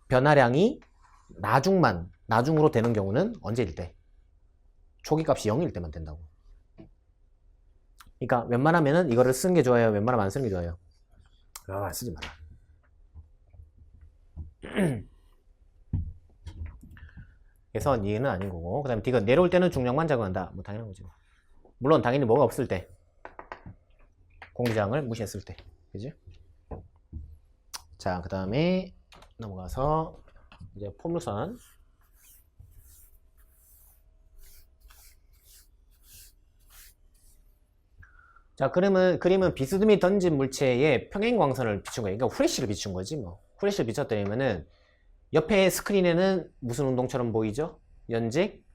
변화량이 나중으로 되는 경우는 언제일 때? 초기 값이 0일 때만 된다고. 그러니까 웬만하면은 이거를 쓰는 게 좋아요? 웬만하면 안 쓰는 게 좋아요? 웬만하면 쓰지 마라. 그래서 얘는 아닌 거고, 그 다음에 D가 내려올 때는 중력만 작용한다. 뭐 당연한 거지. 물론 당연히 뭐가 없을 때, 공기장을 무시했을 때, 그지? 자, 그 다음에 넘어가서 이제 포물선. 자, 그림은 비스듬히 던진 물체에 평행광선을 비춘 거예요. 그러니까 후레쉬를 비춘 거지 뭐. 후레쉬를 비췄더니면은 옆에 스크린에는 무슨 운동처럼 보이죠? 연직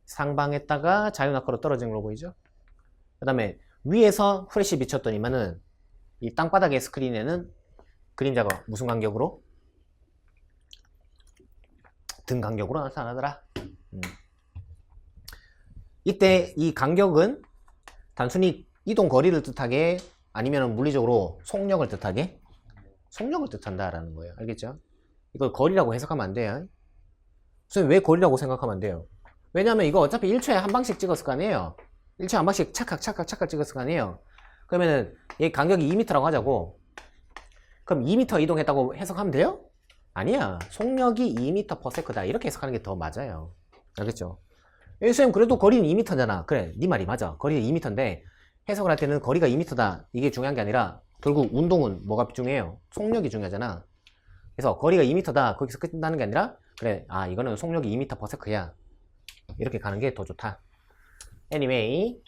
상방했다가 자유낙하로 떨어진 걸로 보이죠? 그 다음에 위에서 후레쉬 비쳤더니만은 이 땅바닥의 스크린에는 그림자가 무슨 간격으로? 등 간격으로 나타나더라. 이때 이 간격은 단순히 이동 거리를 뜻하게 아니면 물리적으로 속력을 뜻하게? 속력을 뜻한다라는 거예요. 알겠죠? 이걸 거리라고 해석하면 안 돼요. 선생님 왜 거리라고 생각하면 안 돼요? 왜냐면 이거 어차피 1초에 한 방씩 찍었을 거 아니에요? 1초에 한 방씩 착각 찍었을 거 아니에요? 그러면은 얘 간격이 2m라고 하자고. 그럼 2m 이동했다고 해석하면 돼요? 아니야. 속력이 2m/s다. 이렇게 해석하는 게 더 맞아요. 알겠죠? 선생님 그래도 거리는 2m잖아. 그래, 네 말이 맞아. 거리는 2m인데 해석을 할 때는 거리가 2m다. 이게 중요한 게 아니라 결국 운동은 뭐가 중요해요? 속력이 중요하잖아. 그래서 거리가 2m다. 거기서 끝나는 게 아니라 그래, 아 이거는 속력이 2m/s야. 이렇게 가는 게 더 좋다. anyway,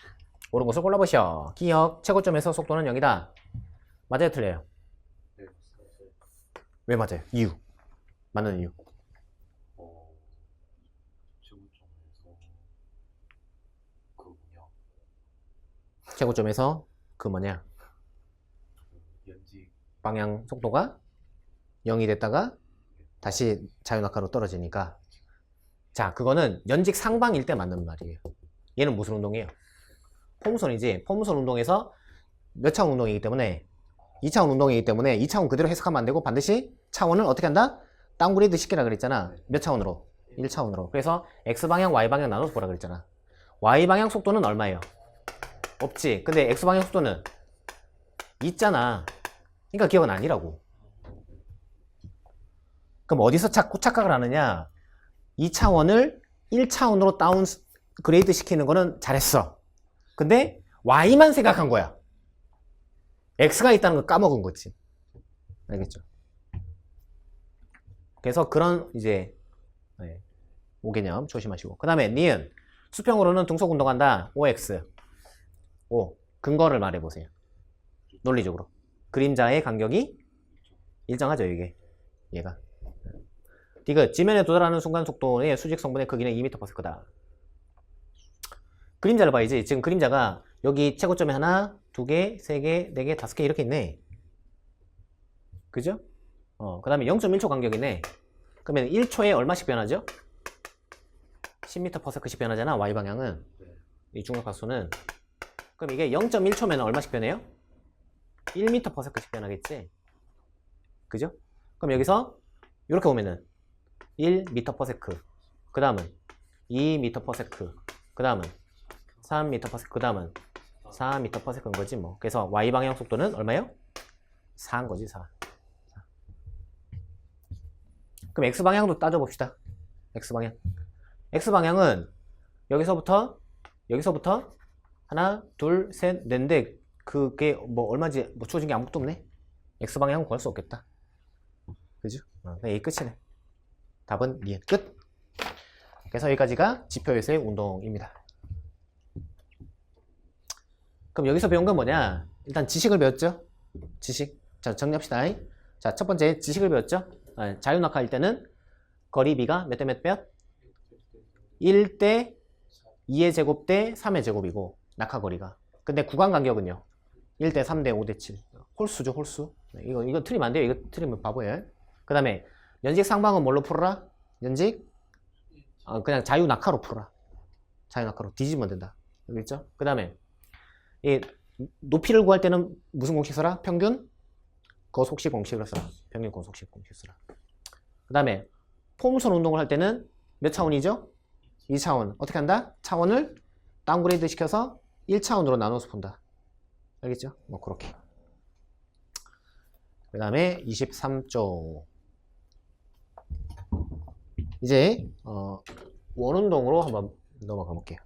옳은 것을 골라보시오. 기억, 최고점에서 속도는 0이다. 맞아요, 틀려요? 왜 맞아요? 이유. 맞는 이유. 최고점에서 그 뭐냐? 방향 속도가 0이 됐다가 다시 자유낙하로 떨어지니까. 자, 그거는 연직 상방일 때 맞는 말이에요. 얘는 무슨 운동이에요? 포무선이지. 포무선 운동에서 몇 차원 운동이기 때문에 2차원 운동이기 때문에 2차원 그대로 해석하면 안 되고 반드시 차원을 어떻게 한다? 다운그레이드 시키라 그랬잖아. 몇 차원으로? 1차원으로. 그래서 X방향, Y방향 나눠서 보라 그랬잖아. Y방향 속도는 얼마예요? 없지. 근데 X방향 속도는 있잖아. 그러니까 기억은 아니라고. 그럼 어디서 자꾸 착각을 하느냐? 2차원을 1차원으로 다운그레이드 시키는 거는 잘했어. 근데 Y만 생각한 거야. X가 있다는 걸 까먹은 거지. 알겠죠? 그래서 그런 이제 오개념 조심하시고. 그 다음에 니은 수평으로는 등속 운동한다. OX. O. 근거를 말해보세요. 논리적으로. 그림자의 간격이 일정하죠, 이게. 얘가. 디귿. 지면에 도달하는 순간 속도의 수직 성분의 크기는 2m/s다. 그림자를 봐야지. 지금 그림자가 여기 최고점에 하나, 두 개, 세 개, 네 개, 다섯 개 이렇게 있네. 그죠? 그 다음에 0.1초 간격이네. 그러면 1초에 얼마씩 변하죠? 10m/s씩 변하잖아, Y방향은. 이 중력가수는. 그럼 이게 0.1초면 얼마씩 변해요? 1m/s씩 변하겠지? 그죠? 그럼 여기서 이렇게 오면은 1m/s. 그 다음은 2m/s. 그 다음은 3m/s. 그 다음은 4m/s인 거지 뭐. 그래서 Y방향 속도는 얼마예요? 4인 거지, 4. 그럼 X방향도 따져봅시다. X방향. X방향은 여기서부터 하나, 둘, 셋, 넷인데 그게 뭐 얼마지 뭐 주어진 게 아무것도 없네. X방향은 구할 수 없겠다. 그죠? 이 끝이네. 답은 니은 끝. 그래서 여기까지가 지표에서의 운동입니다. 그럼 여기서 배운 건 뭐냐? 일단 지식을 배웠죠? 지식. 자, 정리합시다. 자, 첫 번째 지식을 배웠죠? 자유낙하일 때는 거리 B가 몇 대 몇 배요? 1대 2의 제곱 대 3의 제곱이고 낙하거리가. 근데 구간 간격은요? 1대 3대 5대 7. 홀수죠, 홀수. 이거 틀리면 안 돼요. 이거 틀리면 바보예요. 그 다음에 연직 상방은 뭘로 풀어라? 연직? 그냥 자유낙하로 풀어라. 자유낙하로 뒤집으면 된다. 여기 있죠? 그 다음에 이 높이를 구할 때는 무슨 공식 써라? 평균 거속식 공식을 써라. 평균 거속식 공식 써라. 그 다음에 포물선 운동을 할 때는 몇 차원이죠? 2차원. 어떻게 한다? 차원을 다운그레이드 시켜서 1차원으로 나눠서 푼다. 알겠죠? 뭐 그렇게. 그 다음에 23조. 이제 원운동으로 한번 넘어가 볼게요.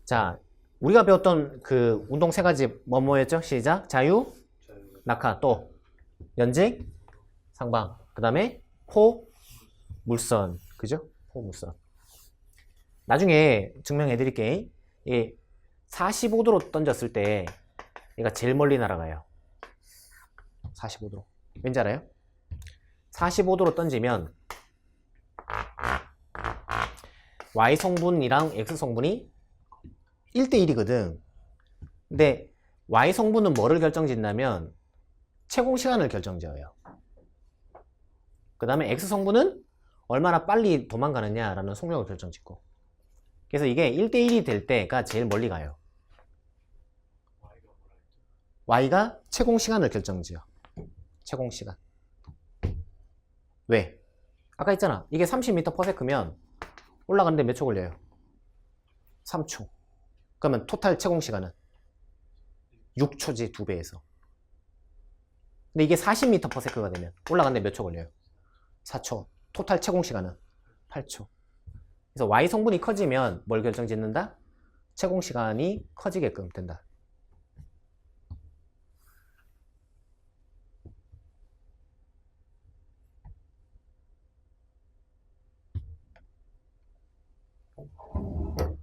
자, 우리가 배웠던 그 운동 세 가지 뭐였죠? 시작. 자유, 낙하, 또 연직, 상방. 그 다음에 포, 물선. 그죠? 포, 물선. 나중에 증명해 드릴게. 45도로 던졌을 때 얘가 제일 멀리 날아가요. 45도로. 왠지 알아요? 45도로 던지면 Y성분이랑 X성분이 1대1이거든. 근데 Y성분은 뭐를 결정짓냐면 채공시간을 결정지어요. 그 다음에 X성분은 얼마나 빨리 도망가느냐라는 속력을 결정짓고. 그래서 이게 1대1이 될 때가 제일 멀리 가요. Y가 채공시간을 결정지어. 채공시간. 왜? 아까 있잖아. 이게 30m/s면 올라가는데 몇 초 걸려요? 3초. 그러면 토탈 채공시간은 6초지, 2배에서. 근데 이게 40m/s가 되면 올라가는데 몇 초 걸려요? 4초. 토탈 채공시간은 8초. 그래서 Y 성분이 커지면 뭘 결정짓는다? 채공시간이 커지게끔 된다.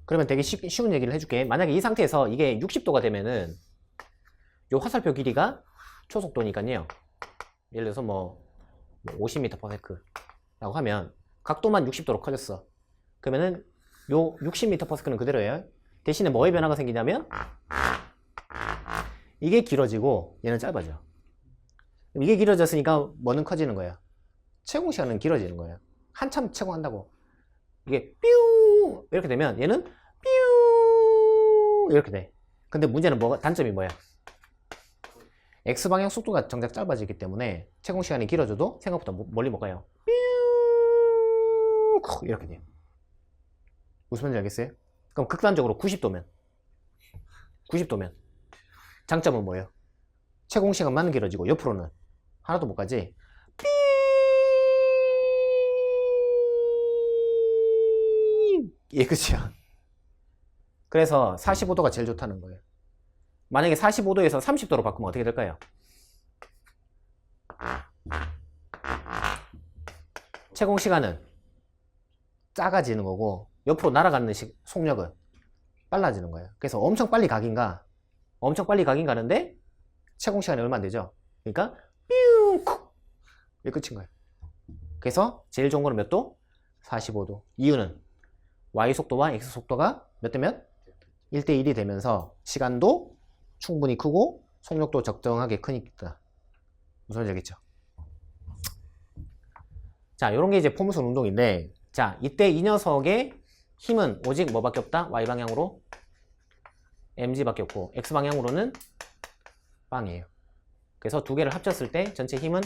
그러면 되게 쉬운 얘기를 해줄게. 만약에 이 상태에서 이게 60도가 되면은 요 화살표 길이가 초속도니까요. 예를 들어서 뭐 50m/s라고 하면 각도만 60도로 커졌어. 그러면은 요 60m/s는 그대로예요. 대신에 뭐의 변화가 생기냐면 이게 길어지고 얘는 짧아져. 이게 길어졌으니까 뭐는 커지는 거야? 채공시간은 길어지는 거예요. 한참 채공한다고. 이게 뾰 이렇게 되면 얘는 뾰 이렇게 돼. 근데 문제는 뭐가 단점이 뭐야? X방향 속도가 정작 짧아지기 때문에 채공시간이 길어져도 생각보다 멀리 못 가요. 뾰 이렇게 돼요. 무슨 말인지 알겠어요? 그럼 극단적으로 90도면 장점은 뭐예요? 채공시간만 길어지고 옆으로는 하나도 못 가지. 예, 그치요. 그래서 45도가 제일 좋다는 거예요. 만약에 45도에서 30도로 바꾸면 어떻게 될까요? 채공시간은 작아지는 거고 옆으로 날아가는 속력은 빨라지는 거예요. 그래서 엄청 빨리 가긴 가는데 채공시간이 얼마 안 되죠? 그러니까 뿅! 이게 끝인 거예요. 그래서 제일 좋은 거는 몇 도? 45도. 이유는 Y속도와 X속도가 몇 대 몇? 1대1이 되면서 시간도 충분히 크고 속력도 적정하게 크니까. 무슨 말인지 알겠죠? 자, 요런 게 이제 포물선 운동인데, 자, 이때 이 녀석의 힘은 오직 뭐밖에 없다? Y방향으로 mg밖에 없고 X방향으로는 빵이에요. 그래서 두 개를 합쳤을 때 전체 힘은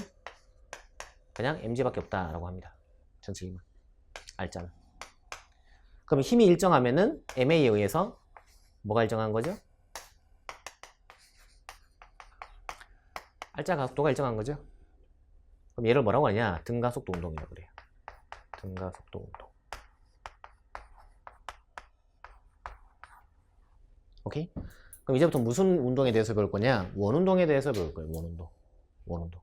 그냥 mg밖에 없다라고 합니다. 전체 힘은. 알잖아. 그럼 힘이 일정하면은 MA에 의해서 뭐가 일정한 거죠? 알짜 각도가 일정한 거죠? 그럼 얘를 뭐라고 하냐? 등가속도 운동이라고 그래요. 등가속도 운동. 오케이? 그럼 이제부터 무슨 운동에 대해서 배울 거냐? 원운동에 대해서 배울 거예요. 원운동.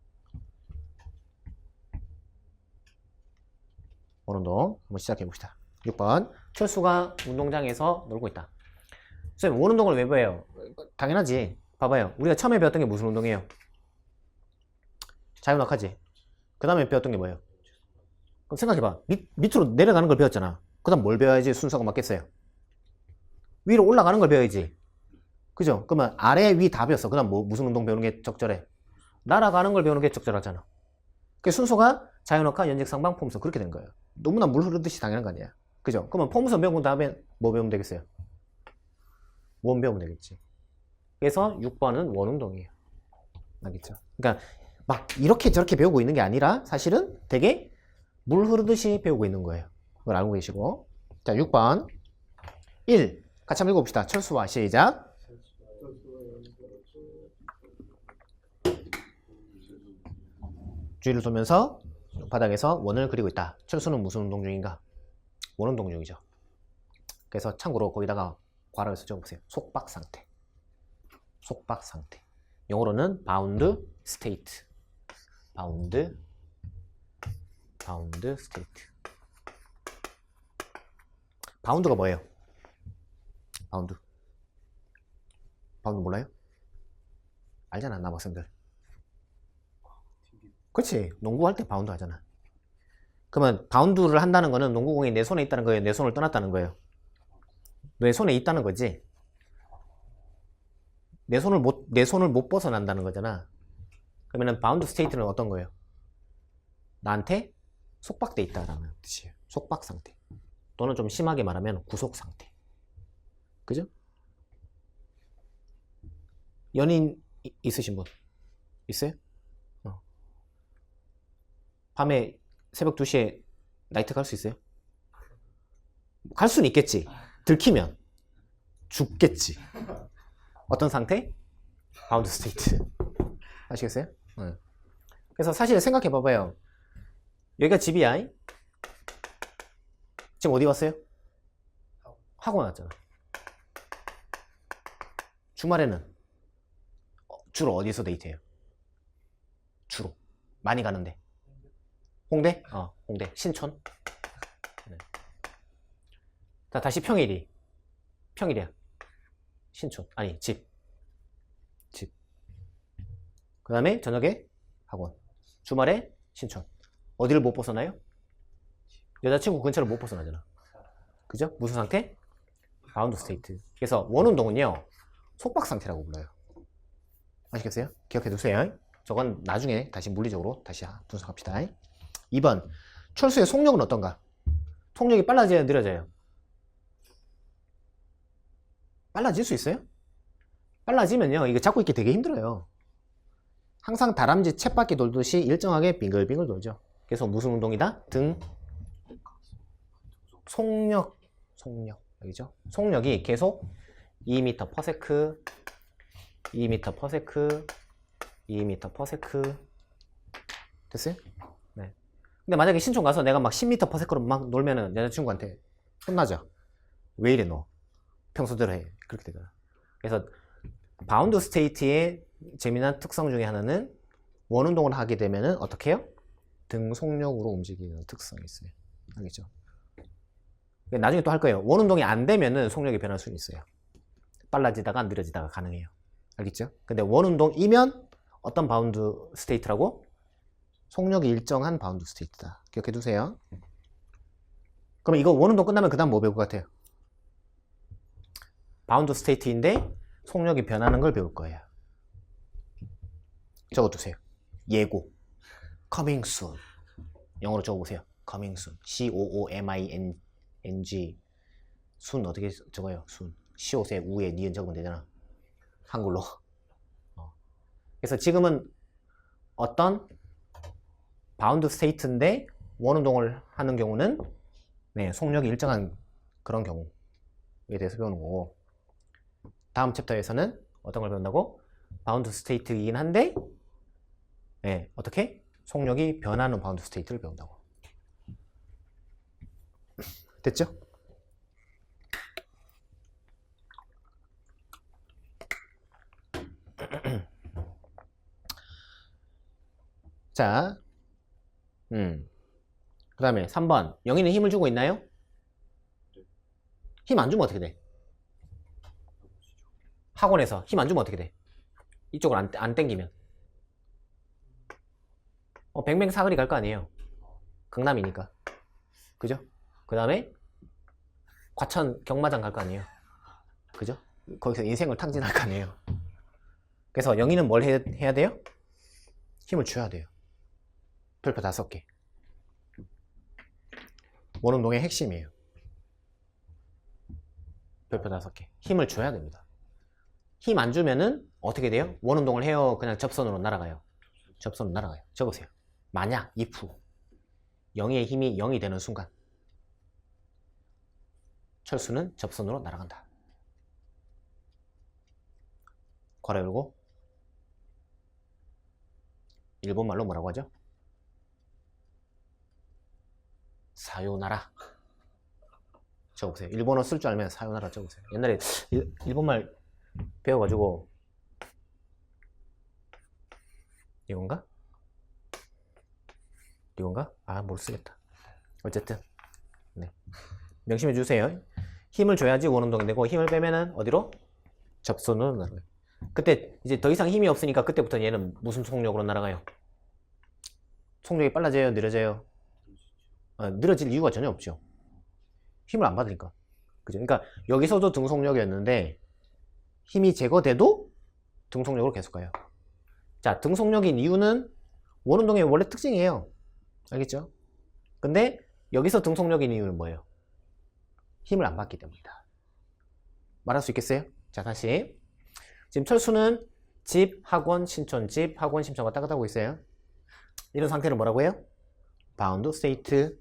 원운동 한번 시작해 봅시다. 6번. 철수가 운동장에서 놀고 있다. 선생님, 원운동을 왜 배워요? 당연하지. 봐봐요. 우리가 처음에 배웠던 게 무슨 운동이에요? 자유낙하지. 그 다음에 배웠던 게 뭐예요? 그럼 생각해봐. 밑으로 내려가는 걸 배웠잖아. 그 다음 뭘 배워야지 순서가 맞겠어요? 위로 올라가는 걸 배워야지. 그죠? 그러면 아래, 위 다 배웠어. 그 다음 무슨 운동 배우는 게 적절해? 날아가는 걸 배우는 게 적절하잖아. 그 순서가 자유낙하, 연직상방, 포무선 그렇게 된 거예요. 너무나 물 흐르듯이 당연한 거 아니야. 그죠? 그러면 포무선 배운 다음에 뭐 배우면 되겠어요? 원 배우면 되겠지. 그래서 6번은 원운동이에요. 알겠죠? 그러니까 막 이렇게 저렇게 배우고 있는 게 아니라 사실은 되게 물 흐르듯이 배우고 있는 거예요. 그걸 알고 계시고. 자, 6번. 1. 같이 한번 읽어봅시다. 철수와 시작. 주위를 돌면서 바닥에서 원을 그리고 있다. 철수는 무슨 운동 중인가? 원운동 중이죠. 그래서 참고로 거기다가 괄호를 써줘보세요. 속박 상태. 속박 상태. 영어로는 바운드 스테이트. 바운드 스테이트. 바운드가 뭐예요? 바운드 몰라요? 알잖아, 남학생들. 그렇지. 농구할 때 바운드 하잖아. 그러면 바운드를 한다는 거는 농구공이 내 손에 있다는 거예요? 내 손을 떠났다는 거예요? 내 손에 있다는 거지. 내 손을 못 벗어난다는 거잖아. 그러면은 바운드 스테이트는 어떤 거예요? 나한테 속박돼 있다라는 뜻이에요. 속박 상태. 또는 좀 심하게 말하면 구속 상태. 그죠? 연인 있으신 분 있어요? 밤에 새벽 2시에 나이트 갈 수 있어요? 갈 수는 있겠지. 들키면 죽겠지. 어떤 상태? 바운드 스테이트. 아시겠어요? 네. 그래서 사실 생각해 봐봐요. 여기가 집이야. 지금 어디 왔어요? 학원 왔잖아. 주말에는 주로 어디서 데이트해요? 주로 많이 가는데. 홍대? 홍대. 신촌? 네. 자, 다시 평일이야. 신촌. 아니, 집. 그 다음에 저녁에 학원. 주말에 신촌. 어디를 못 벗어나요? 여자친구 근처를 못 벗어나잖아. 그죠? 무슨 상태? 바운드 스테이트. 그래서 원운동은요, 속박 상태라고 불러요. 아시겠어요? 기억해 두세요. 저건 나중에 다시 물리적으로 다시 분석합시다. 2번. 철수의 속력은 어떤가? 속력이 빨라져야 느려져요? 빨라질 수 있어요? 빨라지면요, 이거 잡고 있기 되게 힘들어요. 항상 다람쥐 쳇바퀴 돌듯이 일정하게 빙글빙글 돌죠. 그래서 무슨 운동이다? 등 속력. 여기죠? 속력이 계속 2m/s, 2m/s, 2m/s. 됐어요? 네. 근데 만약에 신촌 가서 내가 막 10m/s로 막 놀면은 여자친구한테 혼나죠. 왜 이래 너? 평소대로 해. 그렇게 되잖아. 그래서 바운드 스테이트의 재미난 특성 중에 하나는 원운동을 하게 되면은 어떻게 해요? 등 속력으로 움직이는 특성이 있어요. 알겠죠? 나중에 또 할 거예요. 원운동이 안 되면은 속력이 변할 수는 있어요. 빨라지다가 느려지다가 가능해요. 알겠죠? 근데 원운동이면 어떤 바운드 스테이트라고? 속력이 일정한 바운드 스테이트다. 기억해 두세요. 그럼 이거 원운동 끝나면 그 다음 뭐 배울 것 같아요? 바운드 스테이트인데 속력이 변하는 걸 배울 거예요. 적어두세요. 예고. coming soon. 영어로 적어보세요. coming soon. C-O-O-M-I-N-G. 순 어떻게 적어요? 순. 시옷에 우에 니은 적으면 되잖아. 한글로. 그래서 지금은 어떤 바운드 스테이트인데 원운동을 하는 경우는 네, 속력이 일정한 그런 경우에 대해서 배우는 거고, 다음 챕터에서는 어떤 걸 배운다고? 바운드 스테이트이긴 한데 네, 어떻게? 속력이 변하는 바운드 스테이트를 배운다고. 됐죠? 자, 그 다음에 3번. 영희는 힘을 주고 있나요? 힘 안 주면 어떻게 돼? 학원에서 힘 안 주면 어떻게 돼? 이쪽으로 안 땡기면. 뱅뱅 사거리 갈 거 아니에요. 강남이니까. 그죠? 그 다음에 과천 경마장 갈 거 아니에요. 그죠? 거기서 인생을 탕진할 거 아니에요. 그래서 영희는 뭘 해야 돼요? 힘을 줘야 돼요. 별표 5개. 원운동의 핵심이에요. 별표 5개. 힘을 줘야 됩니다. 힘 안 주면은 어떻게 돼요? 원운동을 해요? 그냥 접선으로 날아가요? 접선으로 날아가요. 적으세요. 만약, if. 영희의 힘이 0이 되는 순간 철수는 접선으로 날아간다. 괄호 열고 일본말로 뭐라고 하죠? 사요나라. 적어보세요. 일본어 쓸 줄 알면 사요나라 적으세요. 옛날에 일본말 배워가지고 이건가? 이건가? 아, 못 쓰겠다. 어쨌든 네. 명심해 주세요. 힘을 줘야지 원운동이 되고 힘을 빼면은 어디로? 접선으로 날아가요. 그때 이제 더 이상 힘이 없으니까 그때부터 얘는 무슨 속력으로 날아가요? 속력이 빨라져요? 느려져요? 느려질 이유가 전혀 없죠. 힘을 안 받으니까. 그죠? 그러니까 여기서도 등속력이었는데 힘이 제거돼도 등속력으로 계속 가요. 자, 등속력인 이유는 원운동의 원래 특징이에요. 알겠죠? 근데 여기서 등속력인 이유는 뭐예요? 힘을 안 받기 때문이다. 말할 수 있겠어요? 자, 다시. 지금 철수는 집, 학원, 신촌, 집, 학원, 신촌과 따뜻하고 있어요. 이런 상태를 뭐라고 해요? 바운드 스테이트.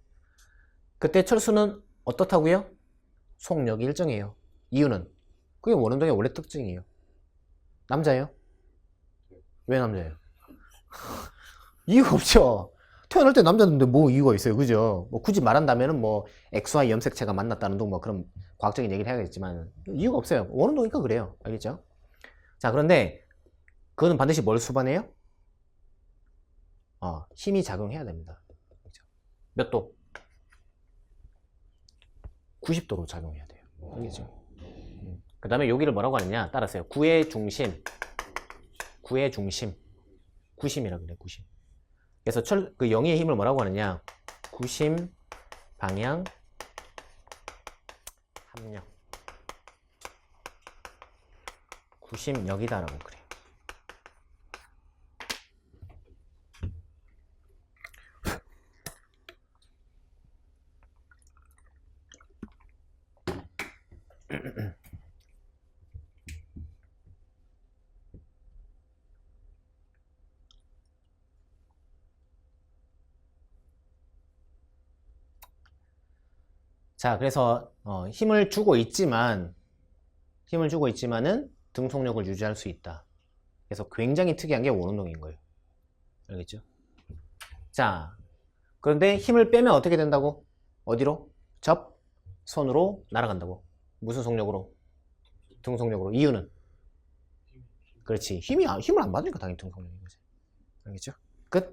그때 철수는 어떻다고요? 속력이 일정해요. 이유는? 그게 원운동의 원래 특징이에요. 남자예요? 왜 남자예요? 이유가 없죠. 태어날 때 남자인데 뭐 이유가 있어요. 그죠? 뭐 굳이 말한다면은 뭐 XY 염색체가 만났다는 둥 뭐 그런 과학적인 얘기를 해야겠지만 이유가 없어요. 원운동이니까 그래요. 알겠죠? 자, 그런데 그거는 반드시 뭘 수반해요? 힘이 작용해야 됩니다. 몇 도? 90도로 작용해야 돼요. 알겠죠? 그 다음에 여기를 뭐라고 하느냐? 따라서요. 구의 중심. 구의 중심. 구심이라고 그래요. 구심. 그래서 그 영희의 힘을 뭐라고 하느냐? 구심, 방향, 합력. 구심력이다라고 그래요. 자, 그래서 힘을 주고 있지만은 등속력을 유지할 수 있다. 그래서 굉장히 특이한 게 원운동인 거예요. 알겠죠? 자, 그런데 힘을 빼면 어떻게 된다고? 어디로? 접선으로 날아간다고. 무슨 속력으로? 등속력으로. 이유는? 그렇지. 힘을 안 받으니까 당연히 등속력인 거지. 알겠죠? 끝.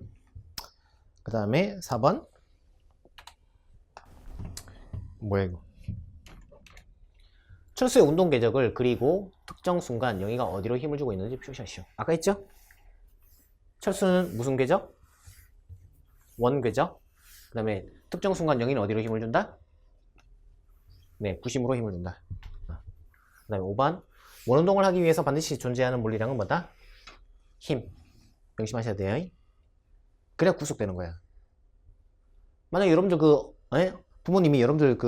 그 다음에 4번. 뭐야 이거? 철수의 운동 궤적을 그리고 특정 순간 영희가 어디로 힘을 주고 있는지 표시하시오. 아까 했죠? 철수는 무슨 궤적? 원 궤적. 그 다음에 특정 순간 영희는 어디로 힘을 준다? 네, 구심으로 힘을 준다. 그 다음에 5번. 원운동을 하기 위해서 반드시 존재하는 물리량은 뭐다? 힘. 명심하셔야 돼요. 그래야 구속되는 거야. 만약에 여러분들 부모님이 여러분들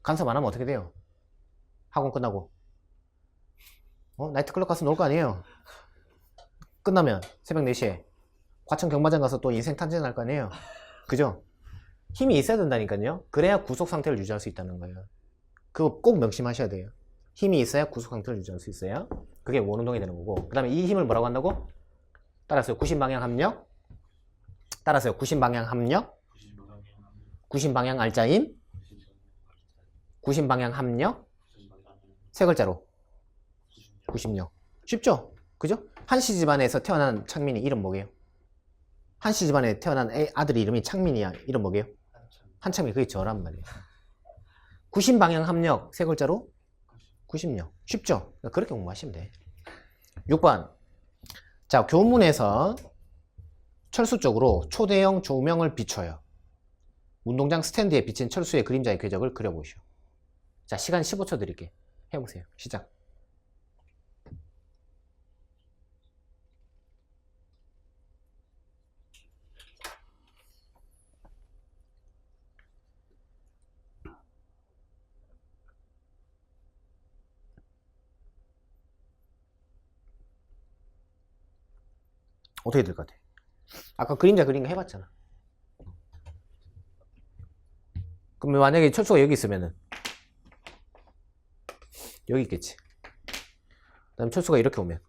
간섭 안 하면 어떻게 돼요? 학원 끝나고 나이트클럽 가서 놀 거 아니에요? 끝나면 새벽 4시에 과천 경마장 가서 또 인생 탐진할 거 아니에요? 그죠? 힘이 있어야 된다니까요. 그래야 구속 상태를 유지할 수 있다는 거예요. 그거 꼭 명심하셔야 돼요. 힘이 있어야 구속 상태를 유지할 수 있어요. 그게 원운동이 되는 거고. 그 다음에 이 힘을 뭐라고 한다고? 따라서요. 구심방향 합력. 따라서요. 구심방향 합력. 구심방향 알짜임. 구심방향 합력. 세 글자로. 구심력. 쉽죠? 그죠? 한씨 집안에서 태어난 창민이 이름 뭐게요? 한씨 집안에 태어난 아들 이름이 창민이야. 이름 뭐게요? 한참이 그게 저란 말이에요. 구심방향 합력 세 글자로 90력. 쉽죠? 그렇게 공부하시면 돼. 6번. 자, 교문에서 철수 쪽으로 초대형 조명을 비춰요. 운동장 스탠드에 비친 철수의 그림자의 궤적을 그려보시오. 자, 시간 15초 드릴게. 해보세요. 시작. 어떻게 될 것 같아? 아까 그림자 그린 거 해봤잖아. 그럼 만약에 철수가 여기 있으면은 여기 있겠지. 그 다음 철수가 이렇게 오면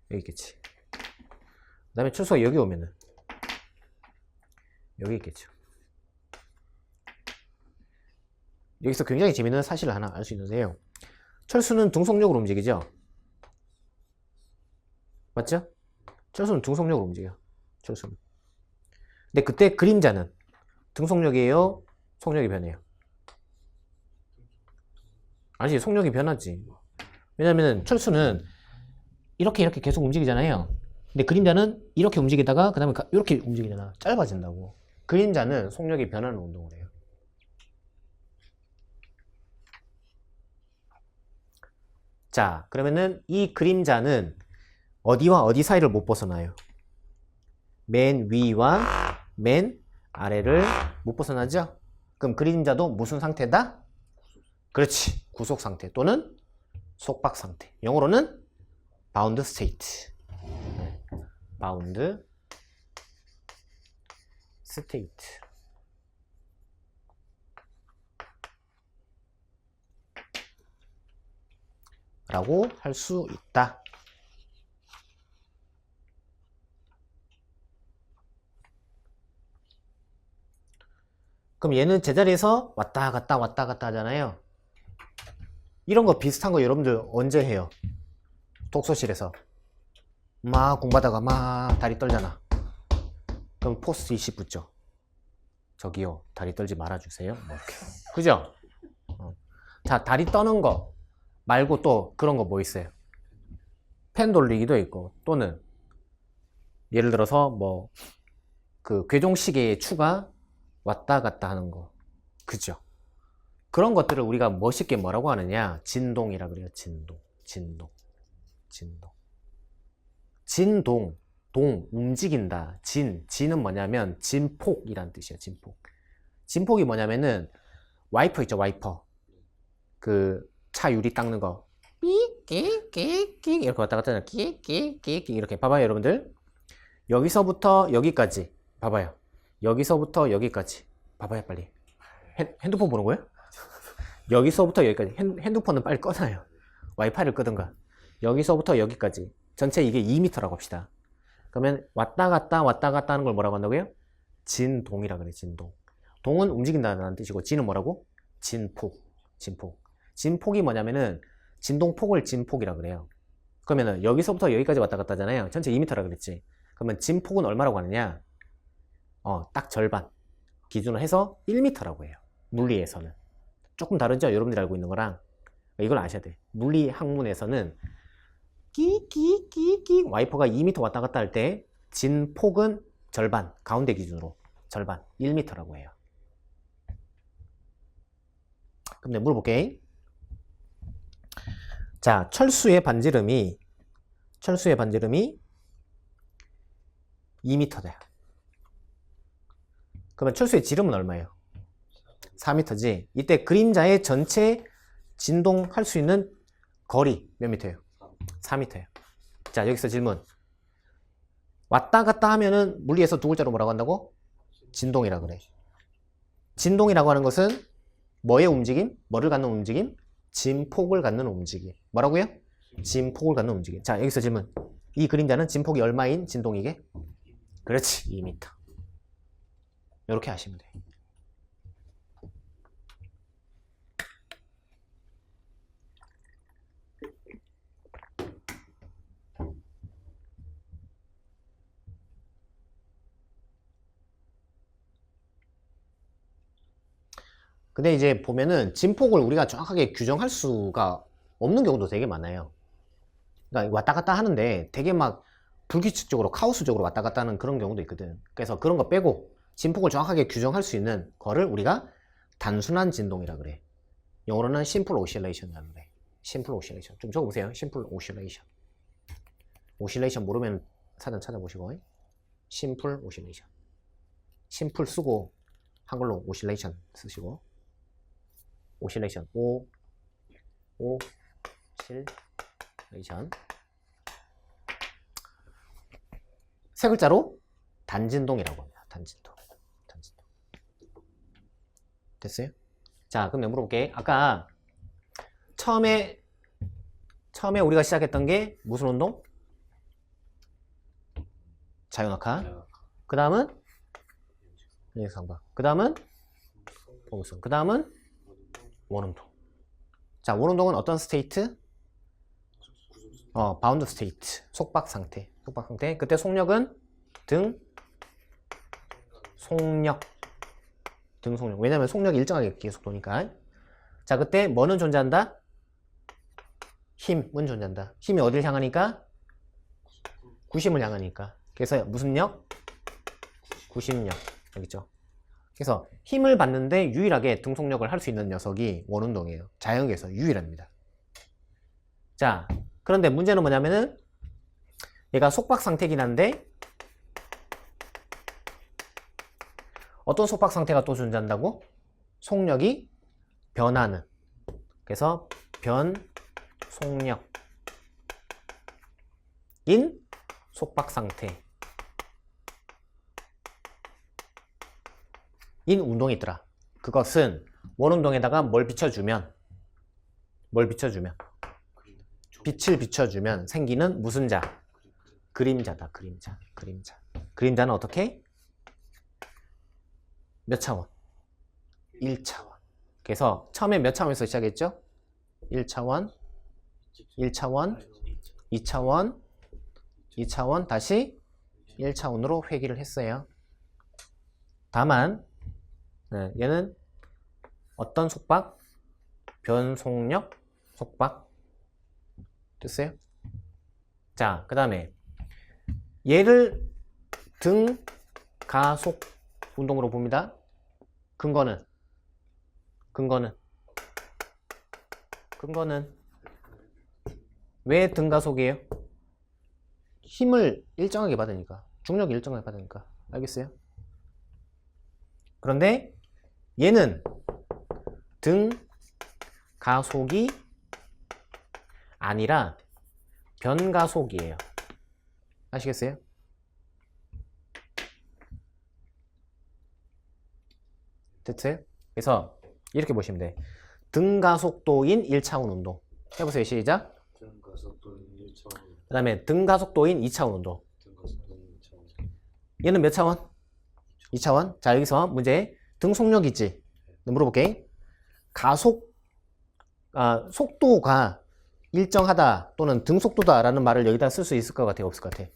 여기 있겠지. 그 다음에 철수가 여기 오면은 여기 있겠죠. 여기서 굉장히 재미있는 사실을 하나 알 수 있는데요. 철수는 등속력으로 움직이죠. 맞죠? 철수는 등속력으로 움직여. 철수는. 근데 그때 그림자는 등속력이에요? 속력이 변해요? 아니지, 속력이 변하지. 왜냐면 철수는 이렇게 계속 움직이잖아요. 근데 그림자는 이렇게 움직이다가 그 다음에 이렇게 움직이잖아. 짧아진다고. 그림자는 속력이 변하는 운동을 해요. 자, 그러면은 이 그림자는 어디와 어디 사이를 못 벗어나요? 맨 위와 맨 아래를 못 벗어나죠? 그럼 그림자도 무슨 상태다? 그렇지. 구속 상태 또는 속박 상태. 영어로는 바운드 스테이트. 바운드 스테이트. 라고 할 수 있다. 그럼 얘는 제자리에서 왔다 갔다 하잖아요. 이런 거 비슷한 거 여러분들 언제 해요? 독서실에서 막 공부하다가 막 다리 떨잖아. 그럼 포스트 20 붙죠. 저기요, 다리 떨지 말아주세요. 뭐 이렇게. 그죠? 자, 다리 떠는 거 말고 또 그런 거 뭐 있어요? 펜 돌리기도 있고, 또는 예를 들어서 뭐 그 궤종시계의 추가 왔다 갔다 하는 거. 그죠? 그런 것들을 우리가 멋있게 뭐라고 하느냐? 진동이라 그래요. 진동. 움직인다. 진은 뭐냐면 진폭이란 뜻이에요. 진폭이 뭐냐면은 와이퍼 있죠, 와이퍼. 그 차 유리 닦는 거. 끽 이렇게 왔다 갔다 하잖아요. 끽 이렇게. 봐봐요, 여러분들. 여기서부터 여기까지. 봐봐요. 여기서부터 여기까지. 봐봐요, 빨리. 핸드폰 보는 거예요? 여기서부터 여기까지. 핸드폰은 빨리 꺼놔요. 와이파이를 끄든가. 여기서부터 여기까지. 전체 이게 2m라고 합시다. 그러면 왔다 갔다 하는 걸 뭐라고 한다고요? 진동이라 그래, 진동. 동은 움직인다는 뜻이고, 진은 뭐라고? 진폭이 뭐냐면은, 진동폭을 진폭이라 그래요. 그러면은, 여기서부터 여기까지 왔다 갔다 하잖아요. 전체 2m라 그랬지. 그러면 진폭은 얼마라고 하느냐? 딱 절반. 기준으로 해서 1m라고 해요. 물리에서는. 조금 다르죠? 여러분들이 알고 있는 거랑. 이걸 아셔야 돼. 물리 학문에서는 끼 와이퍼가 2m 왔다 갔다 할 때 진폭은 절반, 가운데 기준으로 절반, 1m라고 해요. 그럼 내가 물어볼게. 자, 철수의 반지름이 2m다. 그러면 철수의 지름은 얼마예요? 4m지. 이때 그림자의 전체 진동할 수 있는 거리 몇 미터예요? 4m예요. 자, 여기서 질문. 왔다 갔다 하면은 물리에서 두 글자로 뭐라고 한다고? 진동이라 그래. 진동이라고 하는 것은 뭐의 움직임? 뭐를 갖는 움직임? 진폭을 갖는 움직임. 뭐라고요? 진폭을 갖는 움직임. 자, 여기서 질문. 이 그림자는 진폭이 얼마인 진동이게? 그렇지, 2m. 이렇게 하시면 돼. 근데 이제 보면은 진폭을 우리가 정확하게 규정할 수가 없는 경우도 되게 많아요. 그러니까 왔다 갔다 하는데 되게 막 불규칙적으로 카오스적으로 왔다 갔다 하는 그런 경우도 있거든. 그래서 그런 거 빼고 진폭을 정확하게 규정할 수 있는 거를 우리가 단순한 진동이라 그래. 영어로는 심플 오실레이션이라 그래. 심플 오실레이션. 좀 적어보세요. 심플 오실레이션. 오실레이션 모르면 사전 찾아보시고. 심플 오실레이션. 심플 쓰고 한글로 오실레이션 쓰시고. 오실레이션. 오실레이션. 세 글자로 단진동이라고 합니다. 단진동. 단진동. 됐어요? 자, 그럼 내가 물어볼게. 아까 처음에 우리가 시작했던 게 무슨 운동? 자연악화. 그 다음은 그 다음은 보무성. 그 다음은 원운동. 자, 원운동은 어떤 스테이트? 바운드 스테이트. 속박 상태. 속박 상태. 그때 속력은 속력. 등 속력. 왜냐면 속력이 일정하게 계속 도니까. 자, 그때 뭐는 존재한다? 힘은 존재한다. 힘이 어디를 향하니까? 구심을 향하니까. 그래서 무슨 력? 구심력. 알겠죠? 그래서 힘을 받는데 유일하게 등속력을 할 수 있는 녀석이 원운동이에요. 자연계에서 유일합니다. 자, 그런데 문제는 뭐냐면은 얘가 속박 상태긴 한데 어떤 속박 상태가 또 존재한다고? 속력이 변하는. 그래서 변속력인 속박 상태인 운동이 있더라. 그것은 원운동에다가 뭘 비춰주면 빛을 비춰주면 생기는 무슨 자? 그림자다. 그림자. 그림자는 어떻게? 몇 차원? 1차원. 그래서 처음에 몇 차원에서 시작했죠? 1차원, 2차원, 다시 1차원으로 회귀를 했어요. 다만 얘는 어떤 속박? 변속력 속박. 됐어요? 자, 그 다음에 얘를 등가속 운동으로 봅니다. 근거는 왜 등가속이에요? 힘을 일정하게 받으니까. 중력이 일정하게 받으니까. 알겠어요? 그런데 얘는 등가속이 아니라 변가속이에요. 아시겠어요? 됐어요? 그래서 이렇게 보시면 돼. 등가속도인 1차원 운동. 해보세요. 시작. 그 다음에 등가속도인 2차원 운동. 얘는 몇 차원? 2차원. 자, 여기서 문제. 등속력이지. 물어볼게. 속도가 일정하다 또는 등속도다 라는 말을 여기다 쓸 수 있을 것 같아요? 없을 것 같아요?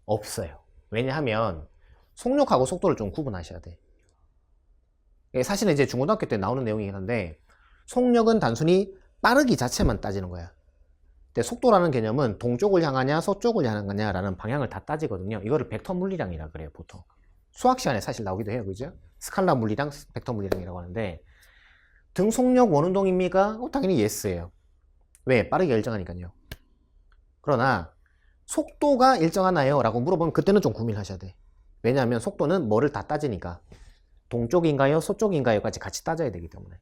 없어요. 왜냐하면 속력하고 속도를 좀 구분하셔야 돼. 사실은 이제 중고등학교 때 나오는 내용이긴 한데 속력은 단순히 빠르기 자체만 따지는 거야. 근데 속도라는 개념은 동쪽을 향하냐 서쪽을 향하냐 라는 방향을 다 따지거든요. 이거를 벡터 물리량이라 그래요. 보통 수학 시간에 사실 나오기도 해요. 그죠? 스칼라 물리량, 벡터 물리량이라고 하는데 등속력 원운동입니까? 당연히 yes예요. 왜? 빠르게 일정하니까요. 그러나 속도가 일정하나요? 라고 물어보면 그때는 좀 고민하셔야 돼. 왜냐하면 속도는 뭐를 다 따지니까 동쪽인가요? 서쪽인가요? 까지 같이 따져야 되기 때문에.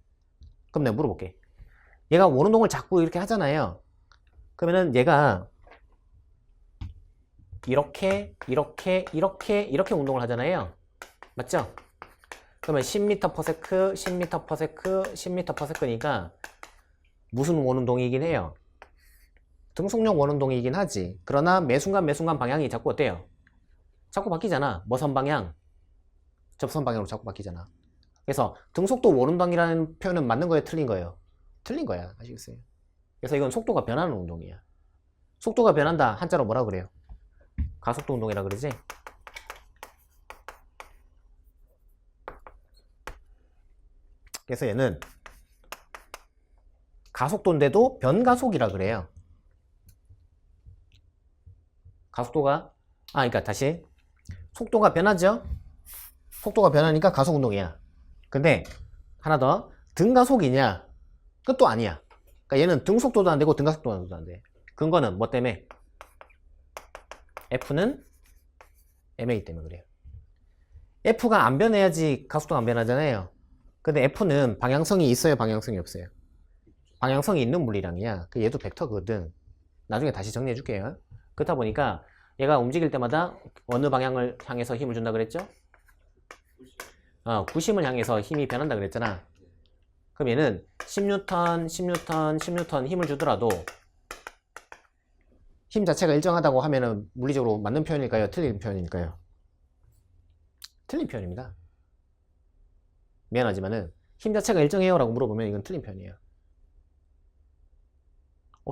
그럼 내가 물어볼게. 얘가 원운동을 자꾸 이렇게 하잖아요. 그러면은 얘가 이렇게 운동을 하잖아요. 맞죠? 그러면 10m/s, 10m/s, 10m/s니까 무슨 원운동이긴 해요? 등속력 원운동이긴 하지. 그러나 매 순간 방향이 자꾸 어때요? 자꾸 바뀌잖아. 뭐선 방향? 접선 방향으로 자꾸 바뀌잖아. 그래서 등속도 원운동이라는 표현은 맞는 거예요? 틀린 거예요? 틀린 거야. 아시겠어요? 그래서 이건 속도가 변하는 운동이야. 속도가 변한다. 한자로 뭐라 그래요? 가속도 운동이라 그러지? 그래서 얘는 가속도인데도 변가속이라 그래요. 가속도가 그러니까 다시 속도가 변하죠. 속도가 변하니까 가속운동이야. 근데 하나 더, 등가속이냐? 그것도 아니야. 그러니까 얘는 등속도도 안 되고 등가속도도 안 돼. 근거는 뭐 때문에? F는 ma 때문에 그래요. F가 안 변해야지 가속도가 안 변하잖아요. 근데 F는 방향성이 있어요, 방향성이 없어요? 방향성이 있는 물리량이야. 얘도 벡터거든. 나중에 다시 정리해 줄게요. 그렇다 보니까 얘가 움직일 때마다 어느 방향을 향해서 힘을 준다 그랬죠? 구심을 향해서 힘이 변한다 그랬잖아. 그럼 얘는 10N, 10N, 10N 힘을 주더라도 힘 자체가 일정하다고 하면은 물리적으로 맞는 표현일까요? 틀린 표현일까요? 틀린 표현입니다. 미안하지만은 힘 자체가 일정해요 라고 물어보면 이건 틀린 표현이에요.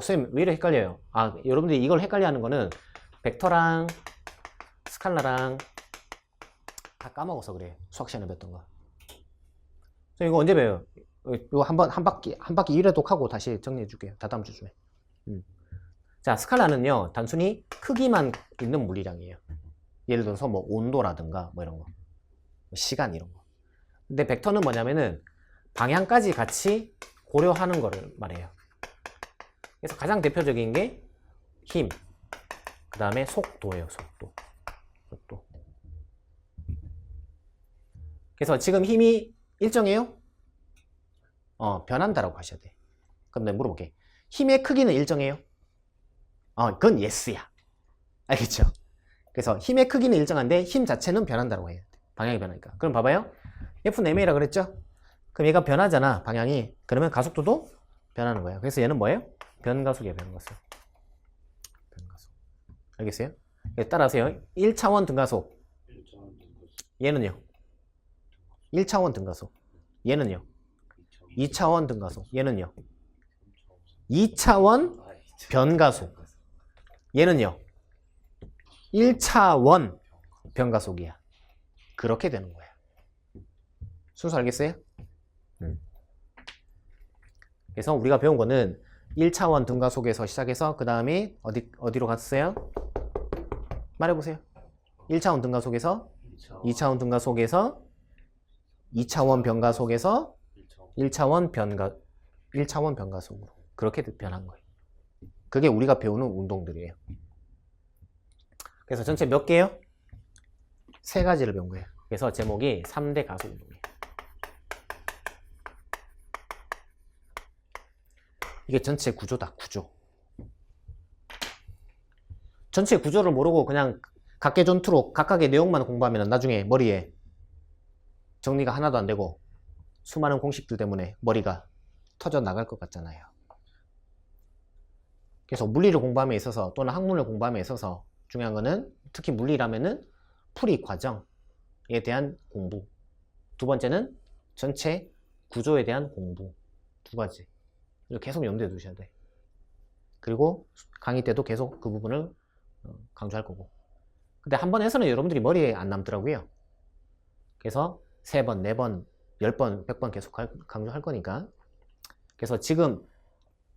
쌤, 왜 이래 헷갈려요? 여러분들이 이걸 헷갈려 하는 거는 벡터랑 스칼라랑 다 까먹어서 그래. 수학 시간에 배웠던 거. 이거 언제 배워요? 이거 한 바퀴 1회독 하고 다시 정리해 줄게요. 다음 주쯤에. 자, 스칼라는요, 단순히 크기만 있는 물리량이에요. 예를 들어서 뭐 온도라든가 뭐 이런 거, 시간 이런 거. 근데 벡터는 뭐냐면은 방향까지 같이 고려하는 거를 말해요. 그래서 가장 대표적인 게 힘, 그 다음에 속도예요. 속도. 그래서 지금 힘이 일정해요? 변한다라고 하셔야 돼. 그럼 내가 물어볼게. 힘의 크기는 일정해요? 그건 yes야. 알겠죠? 그래서 힘의 크기는 일정한데 힘 자체는 변한다고 해야 돼. 방향이 변하니까. 그럼 봐봐요. F는 ma라 그랬죠? 그럼 얘가 변하잖아, 방향이. 그러면 가속도도 변하는 거예요. 그래서 얘는 뭐예요? 변가속이에요, 변가속. 알겠어요? 따라하세요. 1차원 등가속. 얘는요? 1차원 등가속. 얘는요? 2차원 등가속. 얘는요? 2차원 변가속. 얘는요? 1차원 변가속이야. 그렇게 되는 거야. 순서 알겠어요? 그래서 우리가 배운 거는 1차원 등가속에서 시작해서 그 다음에 어디로 갔어요? 말해보세요. 1차원 등가속에서 2차원 등가속에서 2차원 변가속에서 1차원 변가속으로 그렇게 변한 거예요. 그게 우리가 배우는 운동들이에요. 그래서 전체 몇 개요? 3가지를 배운 거예요. 그래서 제목이 3대 가속 운동이에요. 이게 전체 구조다, 구조. 전체 구조를 모르고 그냥 각계전투로 각각의 내용만 공부하면 나중에 머리에 정리가 하나도 안 되고 수많은 공식들 때문에 머리가 터져 나갈 것 같잖아요. 그래서 물리를 공부함에 있어서 또는 학문을 공부함에 있어서 중요한 거는 특히 물리라면은 풀이 과정에 대한 공부. 두 번째는 전체 구조에 대한 공부. 2가지. 이거 계속 염두에 두셔야 돼. 그리고 강의 때도 계속 그 부분을 강조할 거고. 근데 한 번 해서는 여러분들이 머리에 안 남더라고요. 그래서 3번, 4번, 10번, 100번 계속 강조할 거니까. 그래서 지금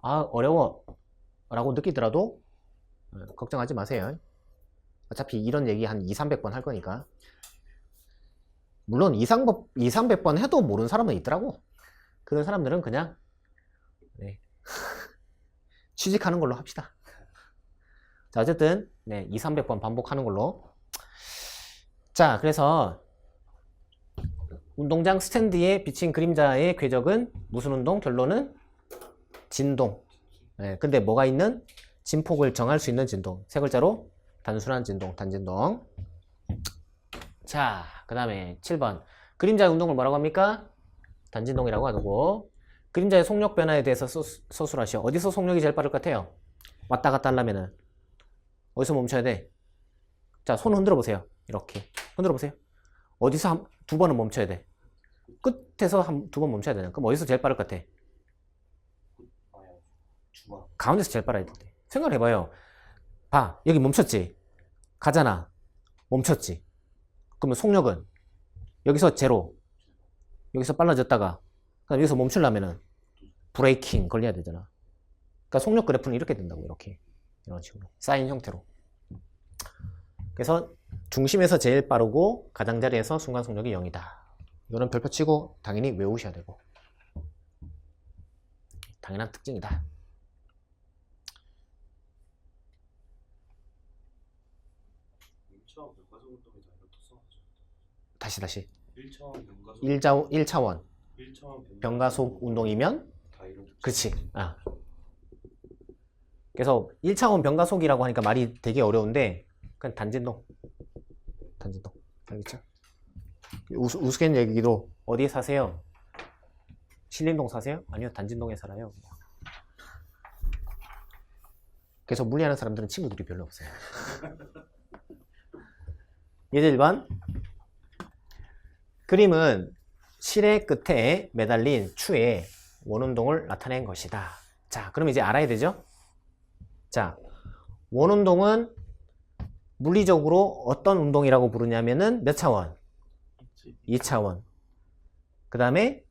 어려워 라고 느끼더라도 걱정하지 마세요. 어차피 이런 얘기 한 200~300번 할 거니까. 물론 200~300번 해도 모르는 사람은 있더라고. 그런 사람들은 그냥 취직하는 걸로 합시다. 자, 어쨌든 200~300번 반복하는 걸로. 자, 그래서 운동장 스탠드에 비친 그림자의 궤적은 무슨 운동? 결론은 진동. 근데 뭐가 있는? 진폭을 정할 수 있는 진동. 3글자로 단순한 진동, 단진동. 자, 그 다음에 7번. 그림자의 운동을 뭐라고 합니까? 단진동이라고 하고. 그림자의 속력 변화에 대해서 서술하시오. 어디서 속력이 제일 빠를 것 같아요? 왔다 갔다 하려면은 어디서 멈춰야 돼? 자, 손 흔들어 보세요. 이렇게 흔들어 보세요. 어디서 2번은 멈춰야 돼? 끝에서 2번 멈춰야 되나? 그럼 어디서 제일 빠를 것 같아? 가운데서 제일 빨라야 돼. 생각을 해봐요. 봐, 여기 멈췄지? 가잖아. 멈췄지? 그러면 속력은 여기서 제로, 여기서 빨라졌다가 그럼 여기서 멈추려면은 브레이킹 걸려야 되잖아. 그러니까 속력 그래프는 이렇게 된다고, 이렇게. 이런 식으로. 사인 형태로. 그래서 중심에서 제일 빠르고 가장자리에서 순간 속력이 0이다. 이거는 별표 치고 당연히 외우셔야 되고. 당연한 특징이다. 다시. 1차원 변가속 운동이면 그렇지. 그래서 1차원 변가속이라고 하니까 말이 되게 어려운데 그냥 단진동. 알겠죠? 우스갯 얘기도 어디에 사세요? 신림동 사세요? 아니요, 단진동에 살아요. 그래서 물리하는 사람들은 친구들이 별로 없어요. 예제 1번. 그림은 실의 끝에 매달린 추의 원운동을 나타낸 것이다. 자, 그럼 이제 알아야 되죠? 자, 원운동은 물리적으로 어떤 운동이라고 부르냐면은 몇 차원? 2차원. 그 다음에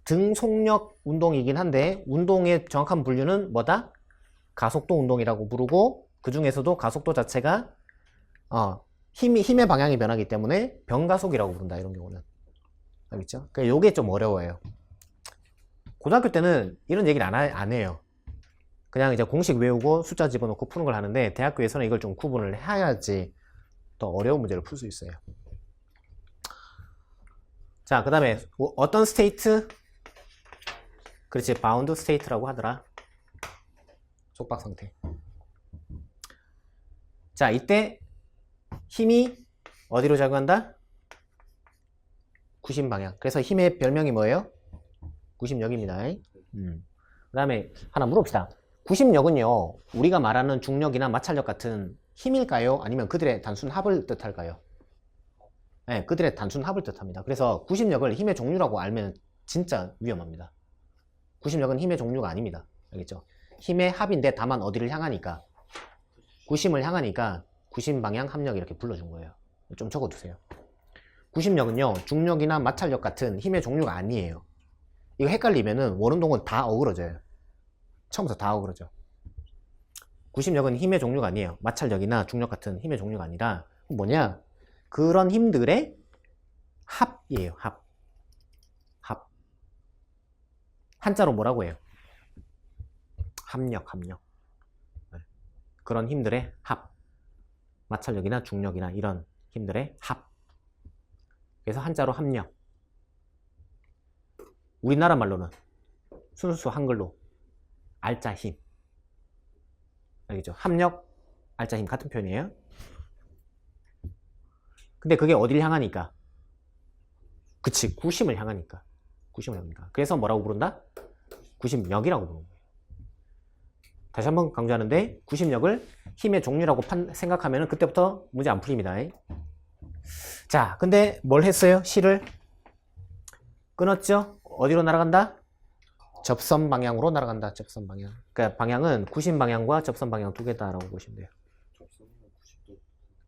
등속력 운동이긴 한데 운동의 정확한 분류는 뭐다? 가속도 운동이라고 부르고 그 중에서도 가속도 자체가 힘의 방향이 변하기 때문에 변가속이라고 부른다. 이런 경우는. 알겠죠? 그러니까 요게 좀 어려워요. 고등학교 때는 이런 얘기를 안 해요. 그냥 이제 공식 외우고 숫자 집어넣고 푸는 걸 하는데 대학교에서는 이걸 좀 구분을 해야지 더 어려운 문제를 풀 수 있어요. 자, 그 다음에 어떤 스테이트? 그렇지, 바운드 스테이트라고 하더라. 속박 상태. 자, 이때 힘이 어디로 작용한다? 구심 방향. 그래서 힘의 별명이 뭐예요? 구심력입니다. 그 다음에 하나 물어봅시다. 구심력은요, 우리가 말하는 중력이나 마찰력 같은 힘일까요? 아니면 그들의 단순 합을 뜻할까요? 네, 그들의 단순 합을 뜻합니다. 그래서 구심력을 힘의 종류라고 알면 진짜 위험합니다. 구심력은 힘의 종류가 아닙니다. 알겠죠? 힘의 합인데 다만 어디를 향하니까, 구심을 향하니까 구심 방향 합력 이렇게 불러준 거예요. 좀 적어두세요. 구심력은요, 중력이나 마찰력 같은 힘의 종류가 아니에요. 이거 헷갈리면은 원운동은 다 어그러져요. 처음부터 다 어그러져. 구심력은 힘의 종류가 아니에요. 마찰력이나 중력 같은 힘의 종류가 아니라 뭐냐? 그런 힘들의 합이에요. 합. 한자로 뭐라고 해요? 합력. 네. 그런 힘들의 합. 마찰력이나 중력이나 이런 힘들의 합. 그래서 한자로 합력. 우리나라 말로는 순수 한글로 알짜 힘. 알겠죠? 합력, 알짜 힘 같은 표현이에요. 근데 그게 어디를 향하니까? 그치, 구심을 향하니까. 그래서 뭐라고 부른다? 구심력이라고 부르는 거예요. 다시 한번 강조하는데 구심력을 힘의 종류라고 생각하면 그때부터 문제 안 풀립니다. 자, 근데 뭘 했어요? 실을 끊었죠? 어디로 날아간다? 접선 방향으로 날아간다. 접선 방향. 그러니까 방향은 구심 방향과 접선 방향 두 개다라고 보시면 돼요.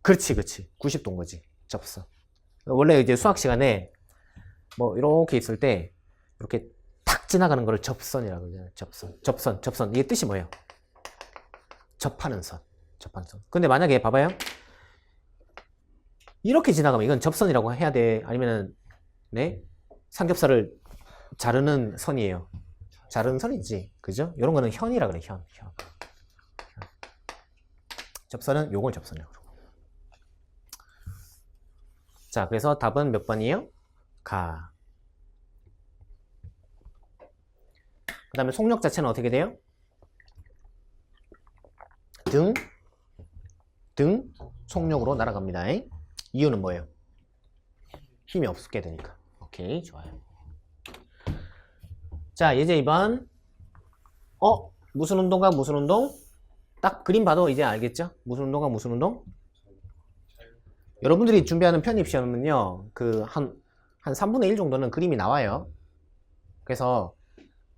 그렇지. 90도인 거지. 접선. 원래 이제 수학 시간에 뭐 이렇게 있을 때 이렇게 탁 지나가는 걸 접선이라고 그러잖아요. 접선. 이게 뜻이 뭐예요? 접하는 선. 근데 만약에 봐봐요. 이렇게 지나가면 이건 접선이라고 해야 돼. 아니면은 네? 삼겹살을 자르는 선이에요. 자르는 선이지. 그죠? 이런 거는 현이라 그래. 현. 접선은 요걸 접선이라고 그러고. 자, 그래서 답은 몇 번이에요? 가. 그 다음에 속력 자체는 어떻게 돼요? 등 속력으로 날아갑니다. 이유는 뭐예요? 힘이 없게 되니까. 오케이, 좋아요. 자, 예제 2번. 무슨 운동과 무슨 운동? 딱 그림 봐도 이제 알겠죠? 무슨 운동과 무슨 운동? 여러분들이 준비하는 편입시험은요, 한 3분의 1 정도는 그림이 나와요. 그래서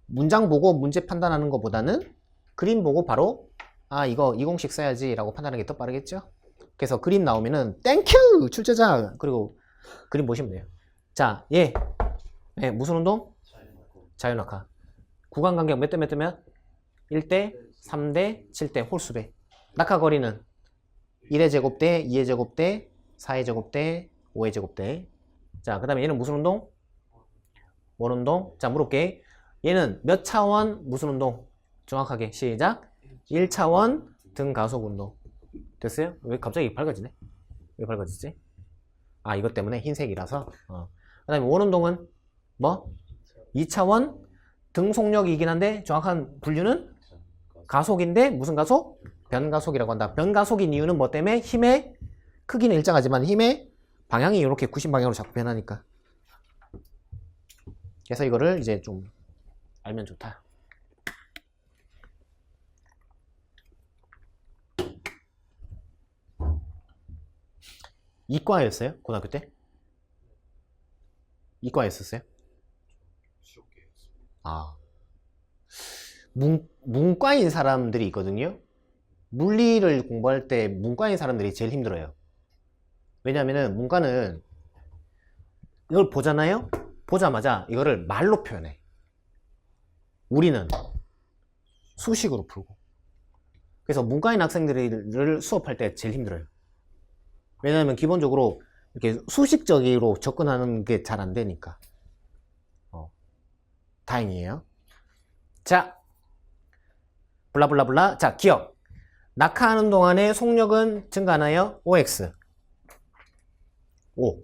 문장 보고 문제 판단하는 것보다는 그림 보고 바로 이거 이 공식 써야지 라고 판단하는 게 더 빠르겠죠? 그래서 그림 나오면은 땡큐 출제자 그리고 그림 보시면 돼요. 자, 무슨 운동? 자유낙하. 구간 간격 몇 대 몇 대면? 1대 3대 7대 홀수배. 낙하 거리는 1의 제곱대 2의 제곱대 4의 제곱대 5의 제곱대. 자, 그 다음에 얘는 무슨 운동? 원운동. 자, 물어볼게. 얘는 몇 차원 무슨 운동? 정확하게 시작. 1차원 등가속 운동. 됐어요? 왜 갑자기 밝아지네? 왜 밝아지지? 아, 이것 때문에 흰색이라서. 그 다음에 원운동은 뭐? 2차원 등속력이긴 한데 정확한 분류는 가속인데 무슨 가속? 변가속이라고 한다. 변가속인 이유는 뭐 때문에? 힘의 크기는 일정하지만 힘의 방향이 이렇게 90방향으로 자꾸 변하니까. 그래서 이거를 이제 좀 알면 좋다. 이과였어요? 고등학교 때? 이과였었어요? 아, 문과인 사람들이 있거든요. 물리를 공부할 때 문과인 사람들이 제일 힘들어요. 왜냐면은 문과는 이걸 보잖아요. 보자마자 이거를 말로 표현해. 우리는 수식으로 풀고. 그래서 문과인 학생들을 수업할 때 제일 힘들어요. 왜냐하면 기본적으로 이렇게 수식적으로 접근하는 게 잘 안 되니까. 다행이에요. 자, 블라블라블라. 자, 기억. 낙하하는 동안에 속력은 증가하나요? OX. O.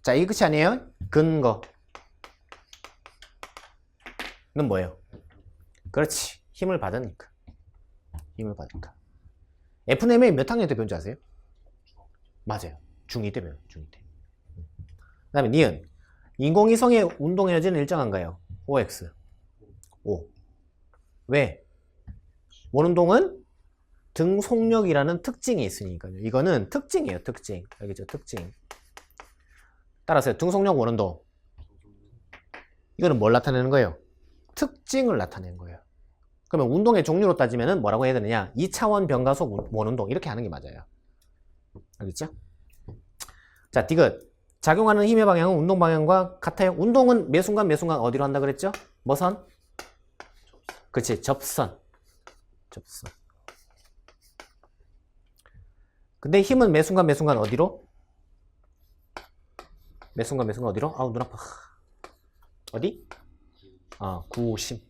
자, 이게 끝이 아니에요? 근거. 는 뭐예요? 그렇지. 힘을 받으니까. 힘을 받으니까. FNMA 몇 학년 때 배운지 아세요? 맞아요. 중2 때 배워요. 중2 때. 그 다음에 니은. 인공위성의 운동 에너지는 일정한가요? OX. O. 왜? 원운동은 등속력이라는 특징이 있으니까요. 이거는 특징이에요. 특징. 알겠죠? 특징. 따라서요. 등속력 원운동. 이거는 뭘 나타내는 거예요? 특징을 나타내는 거예요. 그러면 운동의 종류로 따지면 뭐라고 해야 되느냐? 2차원 변가속 원운동. 이렇게 하는 게 맞아요. 알겠죠? 자, 디귿. 작용하는 힘의 방향은 운동 방향과 같아요. 운동은 매 순간 어디로 한다 그랬죠? 뭐 선? 그렇지. 접선. 접선. 근데 힘은 매 순간 어디로? 매 순간 어디로? 아우, 눈 아파. 어디? 구심.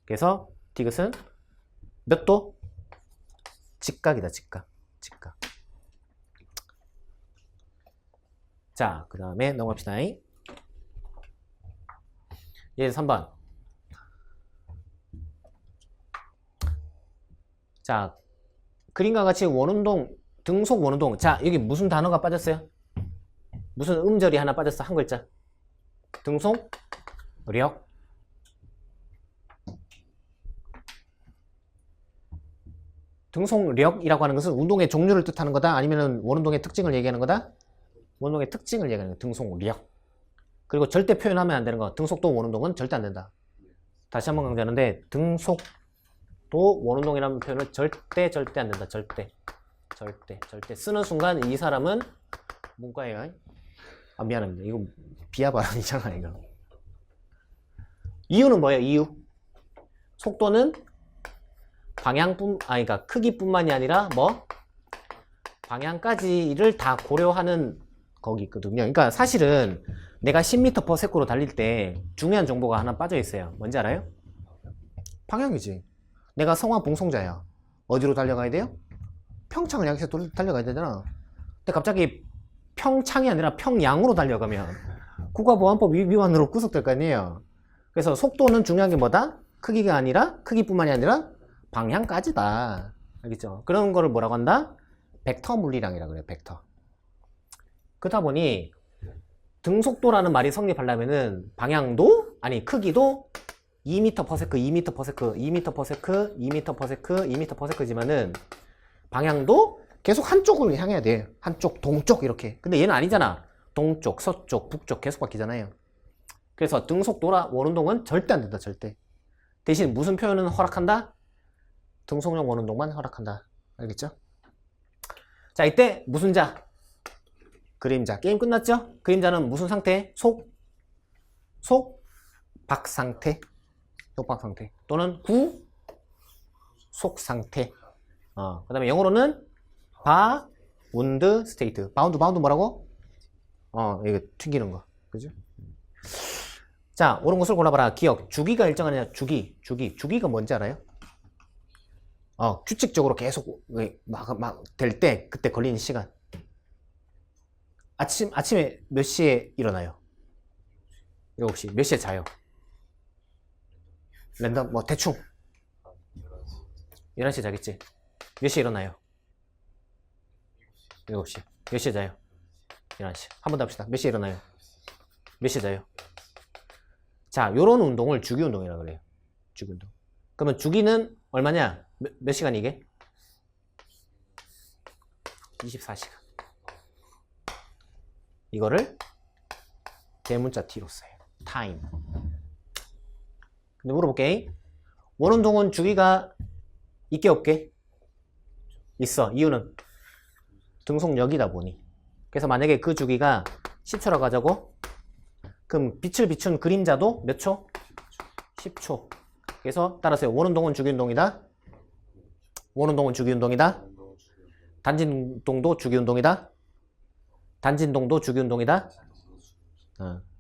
그래서 디귿은 몇 도? 직각이다. 직각. 자, 그 다음에 넘어갑시다. 얘 3번. 자, 그림과 같이 원운동, 등속 원운동. 자, 여기 무슨 단어가 빠졌어요? 무슨 음절이 하나 빠졌어? 한 글자. 등속력. 등속력이라고 하는 것은 운동의 종류를 뜻하는 거다? 아니면 원운동의 특징을 얘기하는 거다? 원운동의 특징을 얘기하는 거예요. 등속력. 그리고 절대 표현하면 안 되는 거. 등속도 원운동은 절대 안 된다. 다시 한번 강조하는데 등속도 원운동이라는 표현을 절대 안 된다. 절대 쓰는 순간 이 사람은 문과예요. 아, 미안합니다. 이거 비하 발언이잖아. 이거. 이유는 뭐예요? 이유. 속도는 그러니까 크기뿐만이 아니라 뭐 방향까지를 다 고려하는 거기 있거든요. 그러니까 사실은 내가 10m/s로 달릴 때 중요한 정보가 하나 빠져 있어요. 뭔지 알아요? 방향이지. 내가 성화 봉송자야. 어디로 달려가야 돼요? 평창을 향해서 달려가야 되잖아. 근데 갑자기 평창이 아니라 평양으로 달려가면 국가보안법 위반으로 구속될 거 아니에요. 그래서 속도는 중요한 게 뭐다? 크기뿐만이 아니라 방향까지다. 알겠죠? 그런 거를 뭐라고 한다? 벡터 물리량이라고 그래요. 벡터. 그러다 보니 등속도라는 말이 성립하려면은 크기도 2m/2m지만은 방향도 계속 한쪽을 향해야 돼. 한쪽, 동쪽 이렇게. 근데 얘는 아니잖아. 동쪽, 서쪽, 북쪽 계속 바뀌잖아요. 그래서 등속도라 원운동은 절대 안 된다. 절대. 대신 무슨 표현은 허락한다? 등속력 원운동만 허락한다. 알겠죠? 자, 이때 무슨 자? 그림자. 게임 끝났죠? 그림자는 무슨 상태? 속박 상태, 속박 상태 또는 구속 상태. 그다음에 영어로는 바운드 스테이트. 바운드 뭐라고? 이거 튕기는 거, 그죠? 자, 옳은 것을 골라봐라. 기억. 주기가 일정하냐? 주기가 뭔지 알아요? 규칙적으로 계속 막 될 때 그때 걸리는 시간. 아침에 몇 시에 일어나요? 7시. 몇 시에 자요? 랜덤 뭐 대충 11시에 자겠지. 몇 시에 일어나요? 7시. 몇 시에 자요? 11시. 한 번 더 합시다. 몇 시에 일어나요? 몇 시에 자요? 자, 요런 운동을 주기 운동이라고 그래요. 주기 운동. 그러면 주기는 얼마냐? 몇 시간 이게? 24시간. 이거를 대문자 T로 써요. 타임. 근데 물어볼게. 원운동은 주기가 있게 없게? 있어. 이유는 등속력이다 보니. 그래서 만약에 그 주기가 10초라고 하자고? 그럼 빛을 비춘 그림자도 몇 초? 10초. 그래서 따라서요. 원운동은 주기운동이다. 원운동은 주기운동이다. 단진동도 주기운동이다. 단진동도 주기운동이다.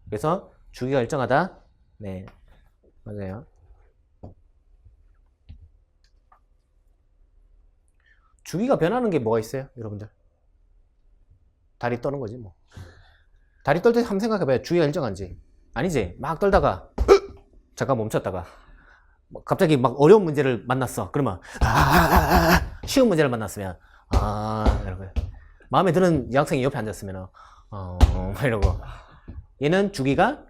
그래서 주기가 일정하다. 네, 맞아요. 주기가 변하는 게 뭐가 있어요, 여러분들? 다리 떠는 거지 뭐. 다리 떨 때 한번 생각해봐요. 주기가 일정한지. 아니지. 막 떨다가 잠깐 멈췄다가 갑자기 막 어려운 문제를 만났어. 그러면 쉬운 문제를 만났으면 이러고 마음에 드는 여학생이 옆에 앉았으면 막 이러고. 얘는 주기가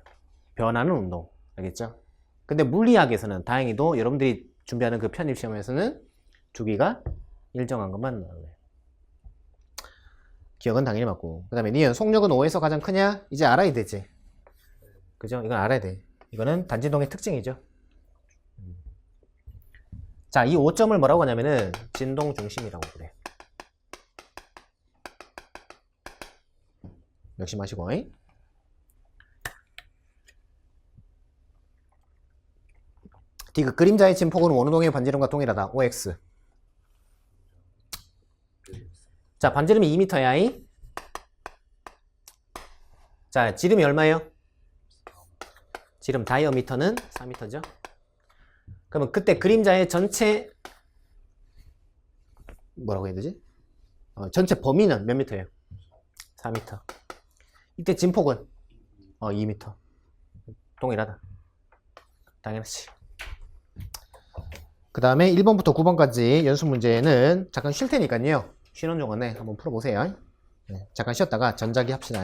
변하는 운동. 알겠죠? 근데 물리학에서는 다행히도 여러분들이 준비하는 그 편입시험에서는 주기가 일정한 것만 나와요. 기억은 당연히 맞고. 그 다음에 니은 속력은 5에서 가장 크냐? 이제 알아야 되지. 그죠? 이건 알아야 돼. 이거는 단진동의 특징이죠. 자, 이 5점을 뭐라고 하냐면은 진동 중심이라고 그래. 명심하시고. 디귿 그림자의 진폭은 원운동의 반지름과 동일하다. OX. 자, 반지름이 2m야. 자, 지름이 얼마예요? 지름 다이어미터는 4m죠. 그러면 그때 그림자의 전체 뭐라고 해야 되지? 전체 범위는 몇 미터예요? 4m. 이때 진폭은 2m. 동일하다. 당연하지. 그 다음에 1번부터 9번까지 연습 문제는 잠깐 쉴 테니까요. 쉬는 동안에 한번 풀어보세요. 네, 잠깐 쉬었다가 전자기 합시다.